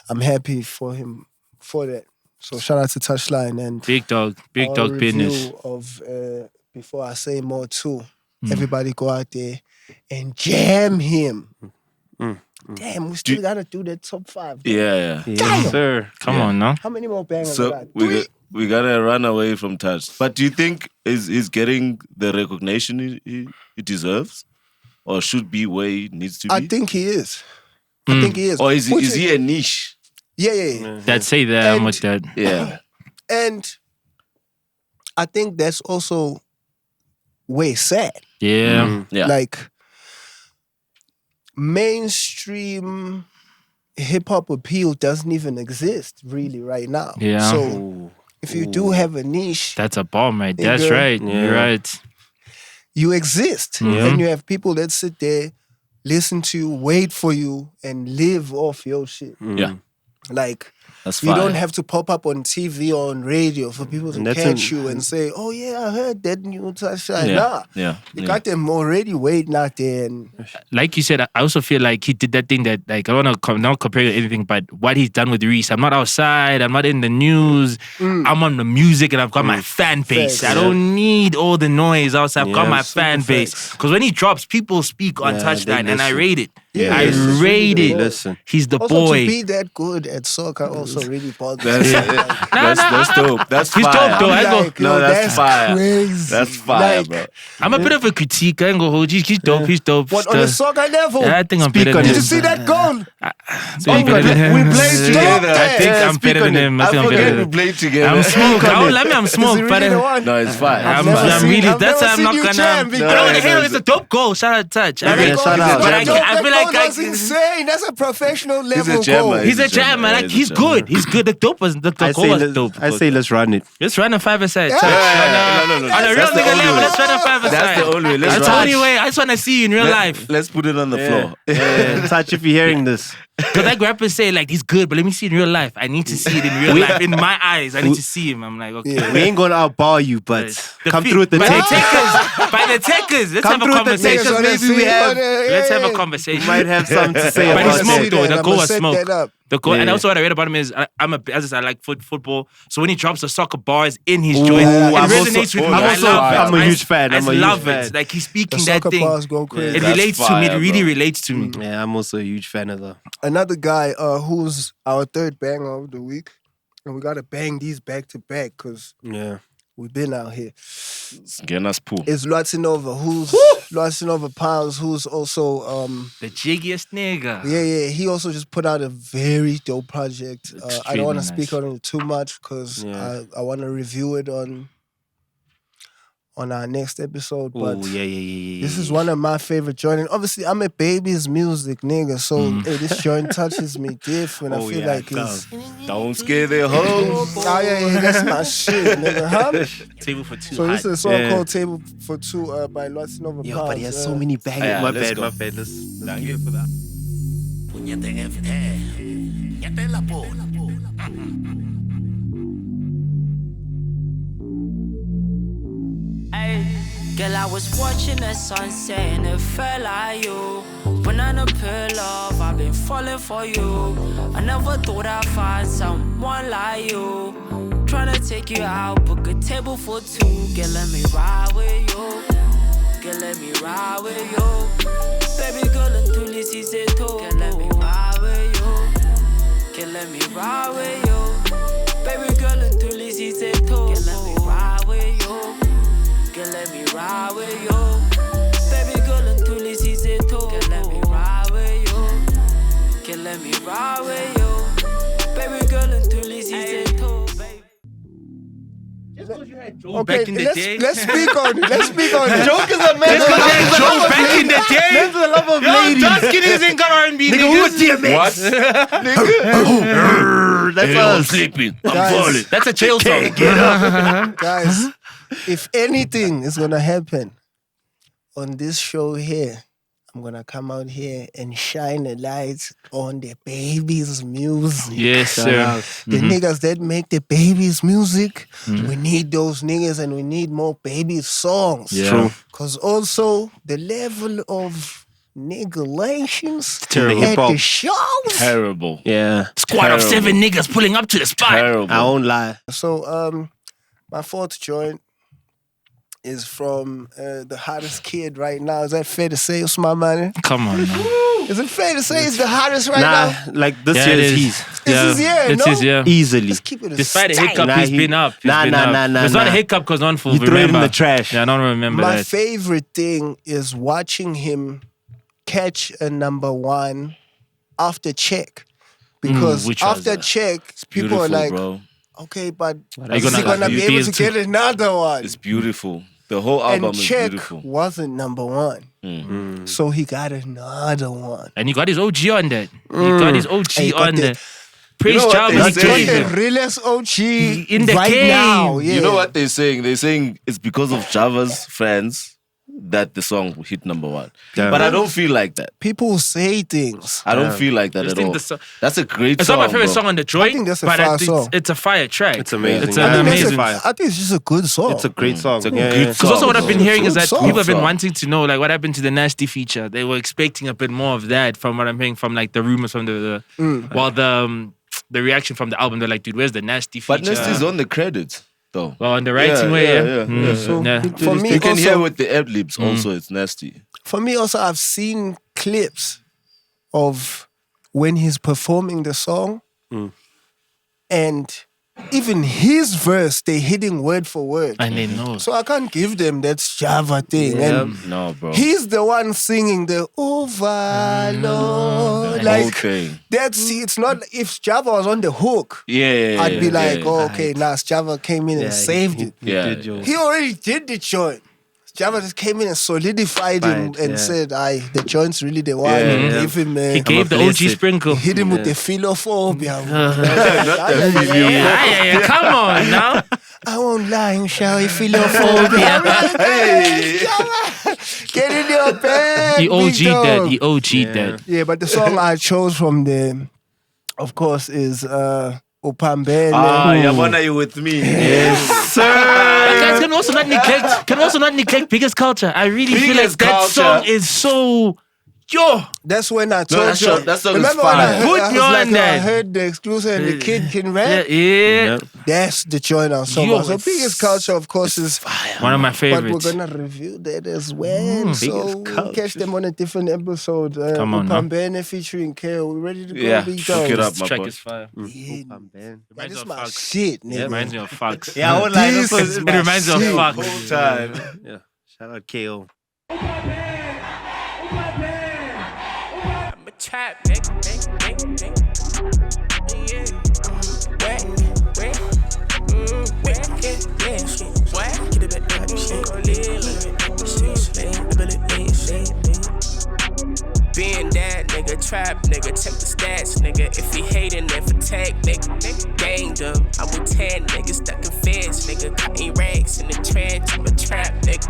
I'm happy for him for that. So shout out to Touchline and big dog business. Of before I say more too, everybody go out there and jam him. Damn, we still gotta do that top 5. Yeah. Yes, sir. Come on now. How many more bangers So we got? we gotta run away from Touch. But do you think he's getting the recognition he deserves, or should be where he needs to be? I think he is. I think he is. Or is he a niche? Yeah. That say that. I'm with that. Yeah. And I think that's also way sad. Yeah. Yeah. Like, mainstream hip-hop appeal doesn't even exist really right now. Yeah. So if you do have a niche, That's a bomb, right? That's Nigga. right. You're right. you exist. Yeah. And you have people that sit there, listen to you, wait for you, and live off your shit. Yeah. Like, That's you fine. don't have to pop up on TV or on radio for people to And that's catch you and say, oh yeah, I heard that new Touchline. Yeah. Nah. Yeah. You got them already waiting out there. And Like you said, I also feel like he did that thing that, like, I want to not compare to anything, but what he's done with Reese. I'm not outside. I'm not in the news. I'm on the music, and I've got my fan base. Facts, I don't need all the noise outside. I've got my super fan base. facts. Because when he drops, people speak on Yeah, Touchline, they and I listen. rate it. Yeah, I it's just rate really it. good. Listen. He's the also boy. to be that good at soccer also really bothers That's, me. that's dope. That's He's fire. dope, though. I go, Like, No, yo, that's fire. crazy. That's fire, Like, bro. I'm a bit of a critique. I ain't gonna hold you. He's dope. He's dope. What, on a soccer level? Yeah, I think I'm Speak better on than Did him. you see that goal? I'm better than him. We played together. I think Yeah, I'm speak better on than it. him. I I think I'm better forget than we him. played together. I'm smoked. I won't let me. I'm Is he smoked, really but the one? No, it's fine. I'm never really. seen- I've That's never why I'm seen not you gonna. jam, I big don't guy. want to hear it. It's a dope goal. Shout out Touch. I That mean, goal- shout out. that But I goal feel like was insane. That's a professional level jammer. goal. he's a jammer. Like, he's good. He's good. The dope was the goal was dope. I say let's run it. Let's run a 5-a-side. Yeah. Touch. No. On a real That's the nigga only level, way. let's run a 5-a-side. That's the only way. Let's That's the run. only way. I just want to see you in real life. Let's put it on the floor. Yeah. Touch, if you're hearing this. Because like rappers say, like, he's good, but let me see it in real life. I need to see it in real life. In my eyes, I need to see him. I'm like, okay. We ain't gonna outbar you, but The come feet- through with the by take. By the takers. Let's Come have a through with the takers. conversation. Maybe we have. Let's have a conversation. Might have something to say But he about smoked that. though. The I'ma goal was set smoke. that up. The goal, and Yeah. also what I read about him is I like football. So when he drops the soccer bars in his joint, Ooh, it I'm resonates also- with me. I'm I also- love it. I'm a huge fan. I I'm a huge love fan. it. Like, he's The speaking that soccer thing. bars go crazy. It That's relates to me. fire, It really bro. relates to me. Yeah, I'm also a huge fan of that. Another guy who's our third banger of the week, and we gotta bang these back to back because Yeah. we've been out here. Get us pool. Is Lwatinova, who's Lwatinova Pounds, who's also The jiggiest nigga. yeah, he also just put out a very dope project. I don't Extremely want to nice. speak on it too much because Yeah. I want to review it on our next episode. But Oh, yeah. this is one of my favorite joints. And obviously, I'm a baby's music nigga, so hey, this joint touches me different. I Oh, feel yeah, like it it's Don't scare the hoes. oh yeah, that's my shit, nigga. Huh? Table for two. So this is a song Yeah. called "Table for Two" by Lwatinova Yo, Pounds. but he has so many bangers. Yeah, my let's bad, go. my bad. Let's get for that. Girl, I was watching the sunset and it felt like you. Banana peel love, I've been falling for you. I never thought I'd find someone like you. Tryna take you out, book a table for two. Girl, let me ride with you. Girl, let me ride with you. Baby girl, until this is it too. Girl, let me ride with you. Girl, let me ride with you. Baby girl, until this is it too. Girl, let me ride with you. Girl, let me ride with you. Baby girl, until this is it too. Girl, let me ride with you. Girl, let me ride with you. Baby girl, until this is it too, baby. Joe back in the day. let's speak on it. Let's speak on it. Joke is a man. Just 'cause you had Joe back in the day. Man's the love of Yo, ladies. dark skin niggas ain't got R&B Nigga, niggas. who's DMX? What? That's Hey, I'm us. sleeping. I'm Guys. falling. That's a chill song. Guys, if anything is gonna happen on this show here, I'm gonna come out here and shine a light on the babies' music. Yes, sir. The niggas that make the babies' music, we need those niggas and we need more baby songs. Yeah. True. Cause also the level of nigga-lations Terrible. at Hip-hop. the shows. Terrible. Yeah. Squad of 7 niggas pulling up to the spot. Terrible. I won't lie. So my fourth joint is from the hottest kid right now. Is that fair to say, Usman Mane? Come on. Is it fair to say he's the hottest right now? Like this Yeah, year it is is. his. This is It's his year. Easily. Let's keep it a Despite a stack. hiccup, Nah, he's been up. He's been up. It's not a hiccup because none will You threw it in remember. the trash. Yeah, I don't remember My that. favorite thing is watching him catch a number one after check. Because which was after that? check, people are Beautiful, like, bro. okay, but Are you is he gonna be able to PS2? get another one? It's beautiful. The whole album And is check beautiful. wasn't number one. So he got another one. And he got his OG on that. He got his OG And he got on the- that. Praise know what Java. they He He's say? got gave the him. realest OG In the right game. now. Yeah. You know what they're saying? They're saying it's because of Java's fans that the song hit number one. Damn. But I don't feel like that. People say things. I don't feel like that I just at think all. the so- That's a great It's song. not my favorite bro. song on the joint, I think that's a but fire it's, song. it's a fire track. It's amazing. It's I an think that's amazing. fire. I think it's just a good song. It's a great song. It's a Yeah, good yeah. song. Because also what I've been hearing is that Song. people have been Song. wanting to know like what happened to the Nasty feature. They were expecting a bit more of that from what I'm hearing from like the rumors from the well the reaction from the album. They're like, dude, where's the Nasty feature? But Nesty's on the credits, though. Well, on the writing way, yeah. yeah. For me, You can also, hear with the ad libs also, it's Nasty. For me, also, I've seen clips of when he's performing the song, and even his verse, they hitting word for word. And they know. So I can't give them that Java thing. And No, bro. he's the one singing the overload. The whole Like thing. that's it's not if Java was on the hook, Yeah. I'd be like, yeah. oh, okay, now Java came in and saved it. Yeah. He already did the joint. Java just came in and solidified him and said, the joint's really the one. Yeah, And yeah. gave him He gave the OG sprinkle. hit him with the philophobia. Yeah, come on now. I won't lie, shall we philophobia? Get in your bed. He OG'd big dog. that. He OG'd that. Yeah, but the song I chose from the, of course, is Upambene. Yabona, you with me? Yes, sir. But guys, can we also not neglect biggest culture. I really feel like Biggest that Culture. song is so That's when I told that you. song- that song is remember when I fire. heard, Put I me was on like, I that. heard the exclusive and the kid can yeah, rap. yeah. That's the joint I'm talking Yo, about. So it's- biggest culture, of course, is One of my but favorites. we're gonna review that as well. So Biggest we'll Culture. catch them on a different episode. Come on, man. Upambene featuring Kale. We ready to go? Yeah, big hook it dogs? up, This my track boy. is fire. Yeah, Reminds that me is of my Fox. shit, It nigga. reminds me of Fox. Yeah, I would like This this. is It reminds me of shit. Fox. Whole time. Yeah. Shout out KO. I'm a trap, nigga. Yeah. What? Get it back up, shit. Being that nigga, trap nigga, check the stats, nigga. If he hating, then for tag, nigga. Ganged him. I'm with 10 niggas stuck in fence, nigga. Cutting racks in the trench. I'm a trap, nigga.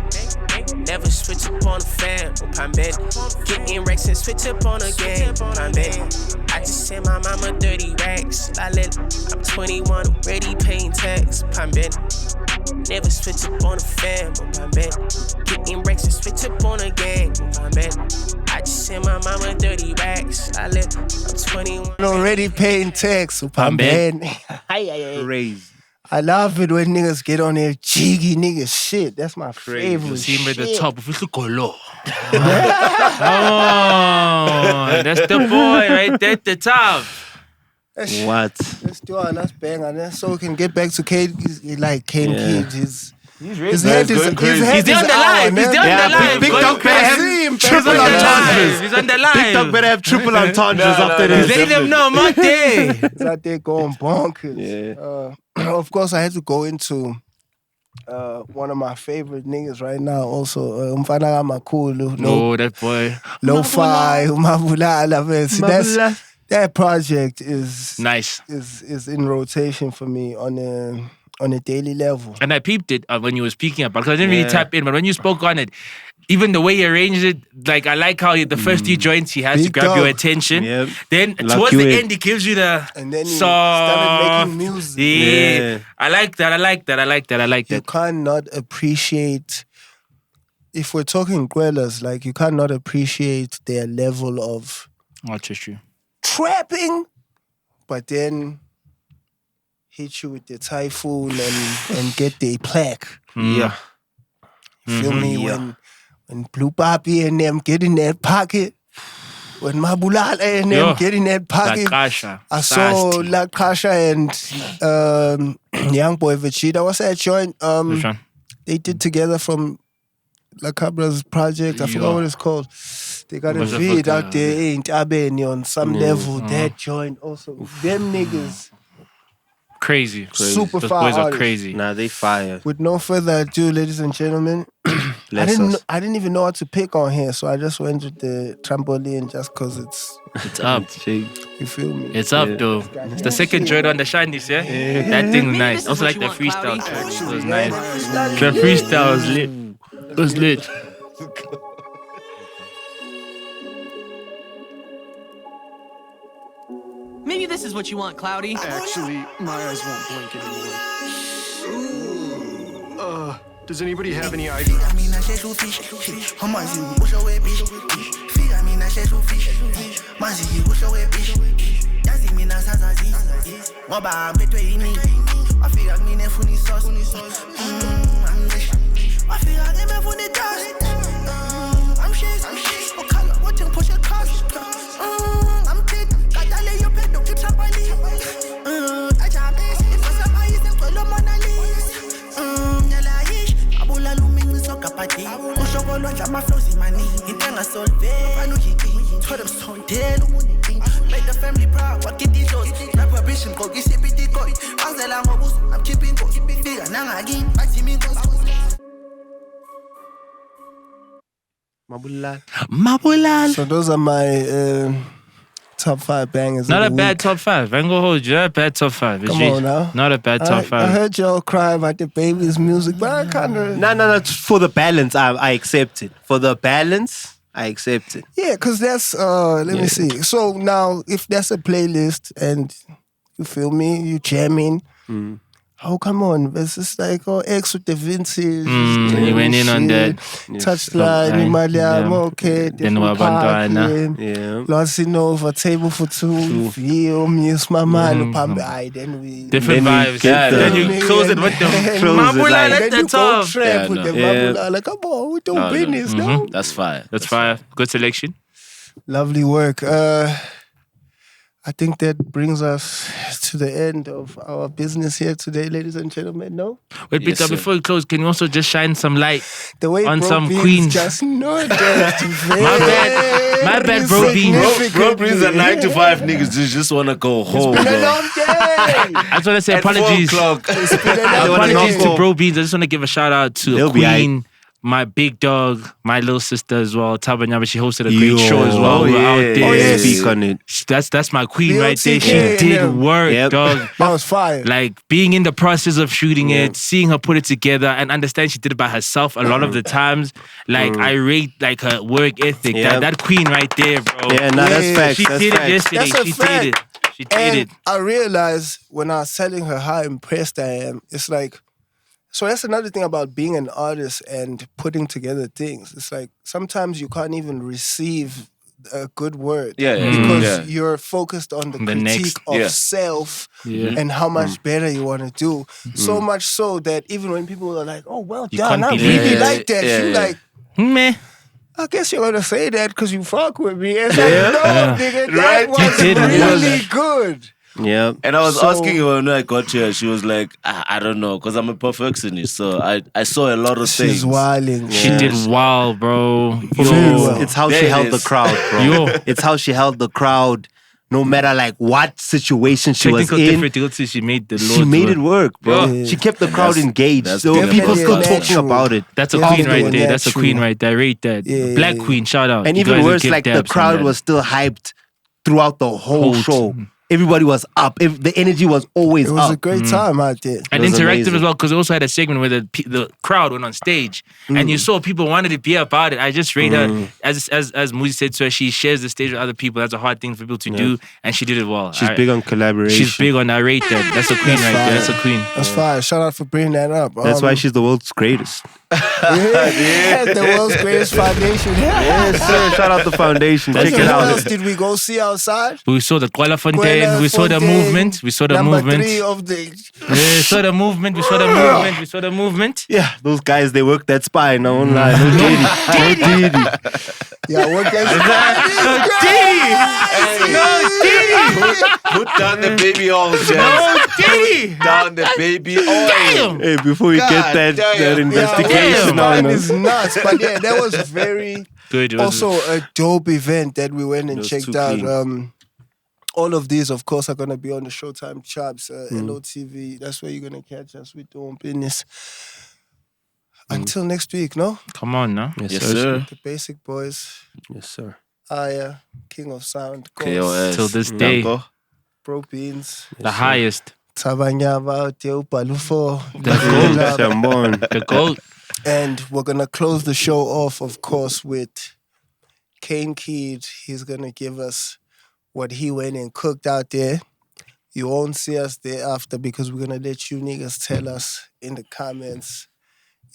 Never switch up on a fam, Upambene. Getting racks and switch up on a gang, Upambene. I just sent my mama 30 racks, Lalin. I'm 21, already paying tax, Upambene. Never switch up on a fam, Upambene. Getting racks and switch up on a gang, Upambene. I just sent my mama 30 racks, Lalin. I'm 21. Already paying tax. Upambene. Crazy. I love it when niggas get on their jiggy nigga shit. That's my favorite See him at the shit. top. If we look low. Oh, that's the boy right there at the top. What? Let's do it. Let's bang on that so we can get back to Kane. He's like Kane Keid. His head is going crazy. He's there on the live. He's there on the live. Big Dog better have triple He's on the entendres. live. He's on the Big Dog live. better have triple entendres after Let this. them know, Monte. He's out there going bonkers. Of course, I had to go into one of my favorite niggas right now. Also, Mfana Makulu. Oh, that boy. Lo-fi, Umabulala, man. See, that project is Nice. is in rotation for me on on a daily level. And I peeped it when you were speaking about it, because I didn't really tap in, but when you spoke on it, even the way he arranged it, like I like how the first few joints he has to grab your attention. Yep. Then Lock towards you the in. end, he gives you the And then he soft, started making music. Yeah. I like that. You cannot appreciate, if we're talking Gwellas, like you cannot appreciate their level of artistry, trapping, but then hit you with the typhoon and get the plaque. Yeah. You feel me? When Blue Papi and them get in that pocket, when Mabulala and them get in that pocket, I saw La Kasha and Young Boy Vegeta. What's that joint? They did together from La Cabra's project. I forgot what it's called. They got a vid out there, ain't Abeni on some level. That joint also. Them niggas. Crazy. Super Those fire boys are artists. crazy. Nah, they fire. With no further ado, ladies and gentlemen, I didn't even know what to pick on here, so I just went with the trampoline just because it's up. You feel me? It's up though. It's the second joint on the shinies, yeah? That thing nice. Also like the freestyle track. It was nice. The freestyle was lit. It was lit. Maybe this is what you want, Cloudy. Actually, my eyes won't blink anymore. Does anybody have any idea? Make the family proud, what get these shows? Rapper vision, go get it, go. I'm keeping go. Figure now again, I see me go. Mabulal. So those are my top 5 bangers. Not of a the bad week. top 5. I ain't gonna hold you. Not a bad top 5. Come on now. Not a bad top 5. I heard y'all cry about the baby's music, but I kind of... No. For the balance, I accept it. For the balance, I accept it. Yeah, because that's... let me see. So now, if that's a playlist and you feel me, you jamming... Oh, come on. It's just like, X with the vintage. You went in on that. Touchline, Imaliam, okay. Then what about Yeah. Lossy Nova, table for two. Feel me, it's my mind. Then we... Different vibes. Then you close it with them. Mabula, at the top. Trap with them. Mabula, like, come on, we do business, no? That's fire. That's fire. Good selection. Lovely work. I think that brings us to the end of our business here today, ladies and gentlemen. No? Wait, Yes, Peter, sir. before you close, can you also just shine some light The way on Bro some Beans queens? just know that. My bad, Bro Beans. Bro brings the 9 to 5 niggas who just want to go home. It's been a bro. long day. I just want to say At 4 apologies. o'clock. It's been a long Apologies day. to Bro Beans. I just want to give a shout out to They'll a be queen, my big dog, my little sister as well, Tabanyaba. She hosted a great show as well. Oh, We were out yeah. there. Speak on it. That's my queen The right there. She OTK, did yeah. work, Yep. dog. That was fire. Like being in the process of shooting it, seeing her put it together, and understand she did it by herself a lot of the times. Like I rate like her work ethic. Yeah. That queen right there, bro. Yeah, no, that's Yeah, facts. She That's did facts. it yesterday. That's a She fact. did it. She did And it. I realized when I was telling her how impressed I am, it's like, so that's another thing about being an artist and putting together things. It's like sometimes you can't even receive a good word because you're focused on the critique of self and how much better you want to do. So much so that even when people are like, oh, well done, I really like that. You like, meh. I guess you're gonna say that because you fuck with me. It's like, no, nigga, that Right? was You did really good. Yeah. And I was So- asking her when I got here, she was like, I don't know, because I'm a perfectionist. So I saw a lot of things. She's wilding. She did wild, bro. It's how There she it held the is. crowd, bro. Yo. It's how she held the crowd. No matter like what situation she was Technical in, difficulties, she made the she Lord made do it work, bro. Yeah. She kept the crowd engaged. that's There were people still definitely talking natural. about it. That's a Yeah, queen right yeah, there. That's a natural. queen right there. I rate that. Yeah, Black yeah, queen, shout out. And You even guys worse, give like the dabs on crowd that. was still hyped throughout the whole show. everybody was up. The energy was always up. It was a great time out there. And interactive as well, because it also had a segment where the crowd went on stage, and you saw people wanted to be about it. I just rate her, as Muzi said to her, she shares the stage with other people. That's a hard thing for people to do, and she did it well. She's big on collaboration. She's big on, I rate that. That's a queen right there. That's a queen. That's fine. Shout out for bringing that up. That's why she's the world's greatest. The world's greatest foundation. Yes, sir. Shout out the foundation. Check it out. What else did we go see outside? We saw the Kuala Fontaine. We saw the movement. We saw the movement. Number 3 of the... We saw the movement. We saw the movement. We saw the movement. Yeah, those guys, they work that spine. No online. No Diddy. Yeah, work that Put down the baby oil, Jazz. Put down the baby oil. Damn. Hey, before we get that investigation on is nuts. But yeah, that was very good. Also a dope event that we went and checked out. All of these, of course, are going to be on the Showtime charts, LOTV. That's where you're going to catch us. We're doing business. Until next week, no? Come on, no? Yes, sir. The Basic Boys. Yes, sir. Aya, King of Sound. KOS. Till this day. Bro Beans. The highest. Tabanyava, Teupalufo. The goat. And we're going to close the show off, of course, with Kane Keid. He's going to give us what he went and cooked out there. You won't see us there after because we're going to let you niggas tell us in the comments,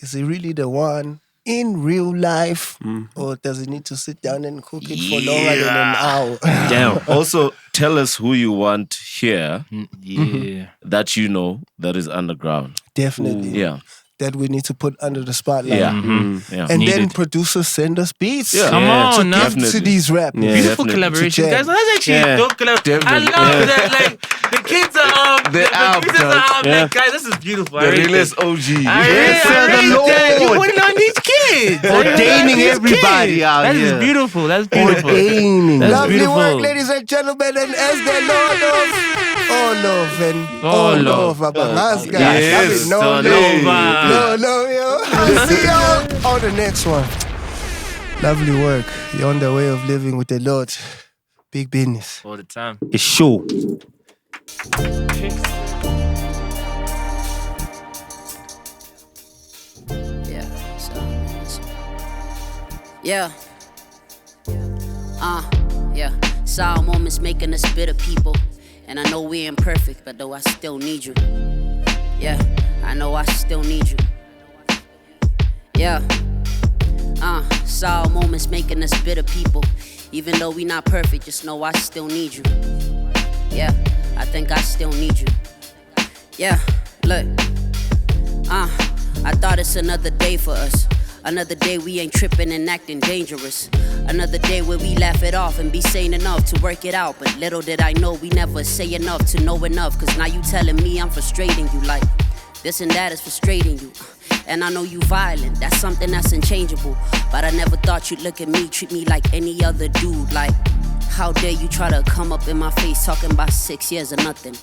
is he really the one in real life or does he need to sit down and cook it for longer than an hour? Damn. Also, tell us who you want here that you know that is underground. Definitely. Yeah. That we need to put under the spotlight. Yeah. And then producers send us beats. Yeah. Come on, to give to these rappers. Beautiful collaboration, guys. That's actually a dope collaboration. I love that. Like the kids are like, guys, this is beautiful. The realest OG. The Lord. You're putting on these kids. Ordaining everybody out That here. is beautiful. That's beautiful. Ordaining. That's Lovely beautiful. work, ladies and gentlemen, and as the Lord of all love and all love. Yes. No, yo. I'll see y'all on the next one. Lovely work. Yonda Way of living with the Lord. Big business. All the time. It's show. Sour moments making us bitter people. And I know we ain't perfect, but though I still need you. Yeah, I know I still need you. Yeah. Sour moments making us bitter people. Even though we not perfect, just know I still need you. Yeah, I think I still need you. Yeah, look. I thought it's another day for us. Another day we ain't tripping and acting dangerous. Another day where we laugh it off and be sane enough to work it out. But little did I know we never say enough to know enough. Cause now you telling me I'm frustrating you. Like this and that is frustrating you. And I know you violent, that's something that's unchangeable. But I never thought you'd look at me, treat me like any other dude. Like, how dare you try to come up in my face talking about 6 years of nothing.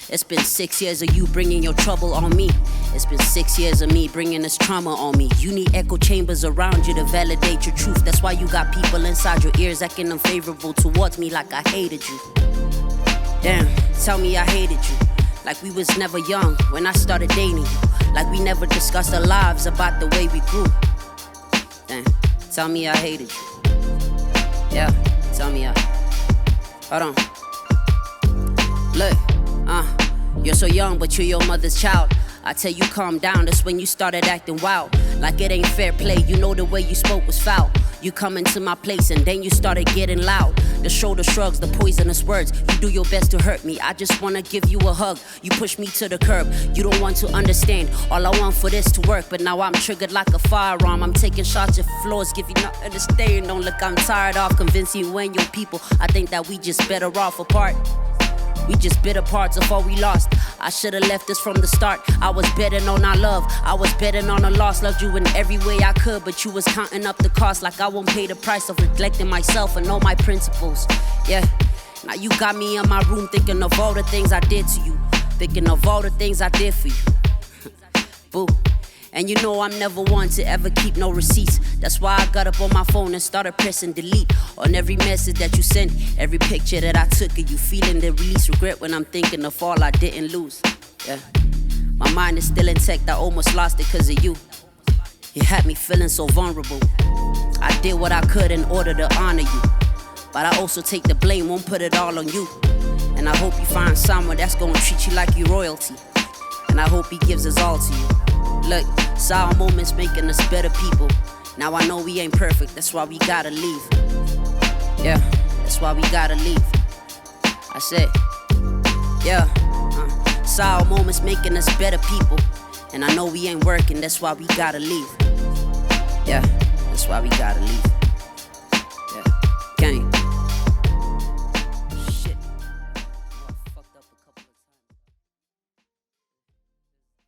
It's been 6 years of you bringing your trouble on me. It's been 6 years of me bringing this trauma on me. You need echo chambers around you to validate your truth. That's why you got people inside your ears acting unfavorable towards me like I hated you. Damn, tell me I hated you. Like we was never young when I started dating you. Like we never discussed our lives about the way we grew. Damn, tell me I hated you. Yeah, tell me I... Hold on. Look. You're so young, but you're your mother's child. I tell you calm down, that's when you started acting wild. Like it ain't fair play, you know the way you spoke was foul. You come into my place and then you started getting loud. The shoulder shrugs, the poisonous words. You do your best to hurt me, I just wanna give you a hug. You push me to the curb, you don't want to understand. All I want for this to work, but now I'm triggered like a firearm. I'm taking shots at floors, give you nothing to stay. Don't look, I'm tired of convincing you and your people. I think that we just better off apart. We just bitter parts of all we lost. I should've left this from the start. I was betting on our love, I was betting on a loss. Loved you in every way I could, but you was counting up the cost. Like I won't pay the price of neglecting myself and all my principles. Yeah, now you got me in my room thinking of all the things I did to you. Thinking of all the things I did for you. Boo. And you know I'm never one to ever keep no receipts. That's why I got up on my phone and started pressing delete on every message that you sent, every picture that I took of you, feeling the release regret when I'm thinking of all I didn't lose. Yeah, my mind is still intact, I almost lost it cause of you. You had me feeling so vulnerable. I did what I could in order to honor you, but I also take the blame, won't put it all on you. And I hope you find someone that's gonna treat you like you royalty, and I hope he gives us all to you. Look, sour moments making us better people. Now I know we ain't perfect, that's why we gotta leave. Yeah, that's why we gotta leave. I said, yeah, sour moments making us better people. And I know we ain't working, that's why we gotta leave. Yeah, that's why we gotta leave.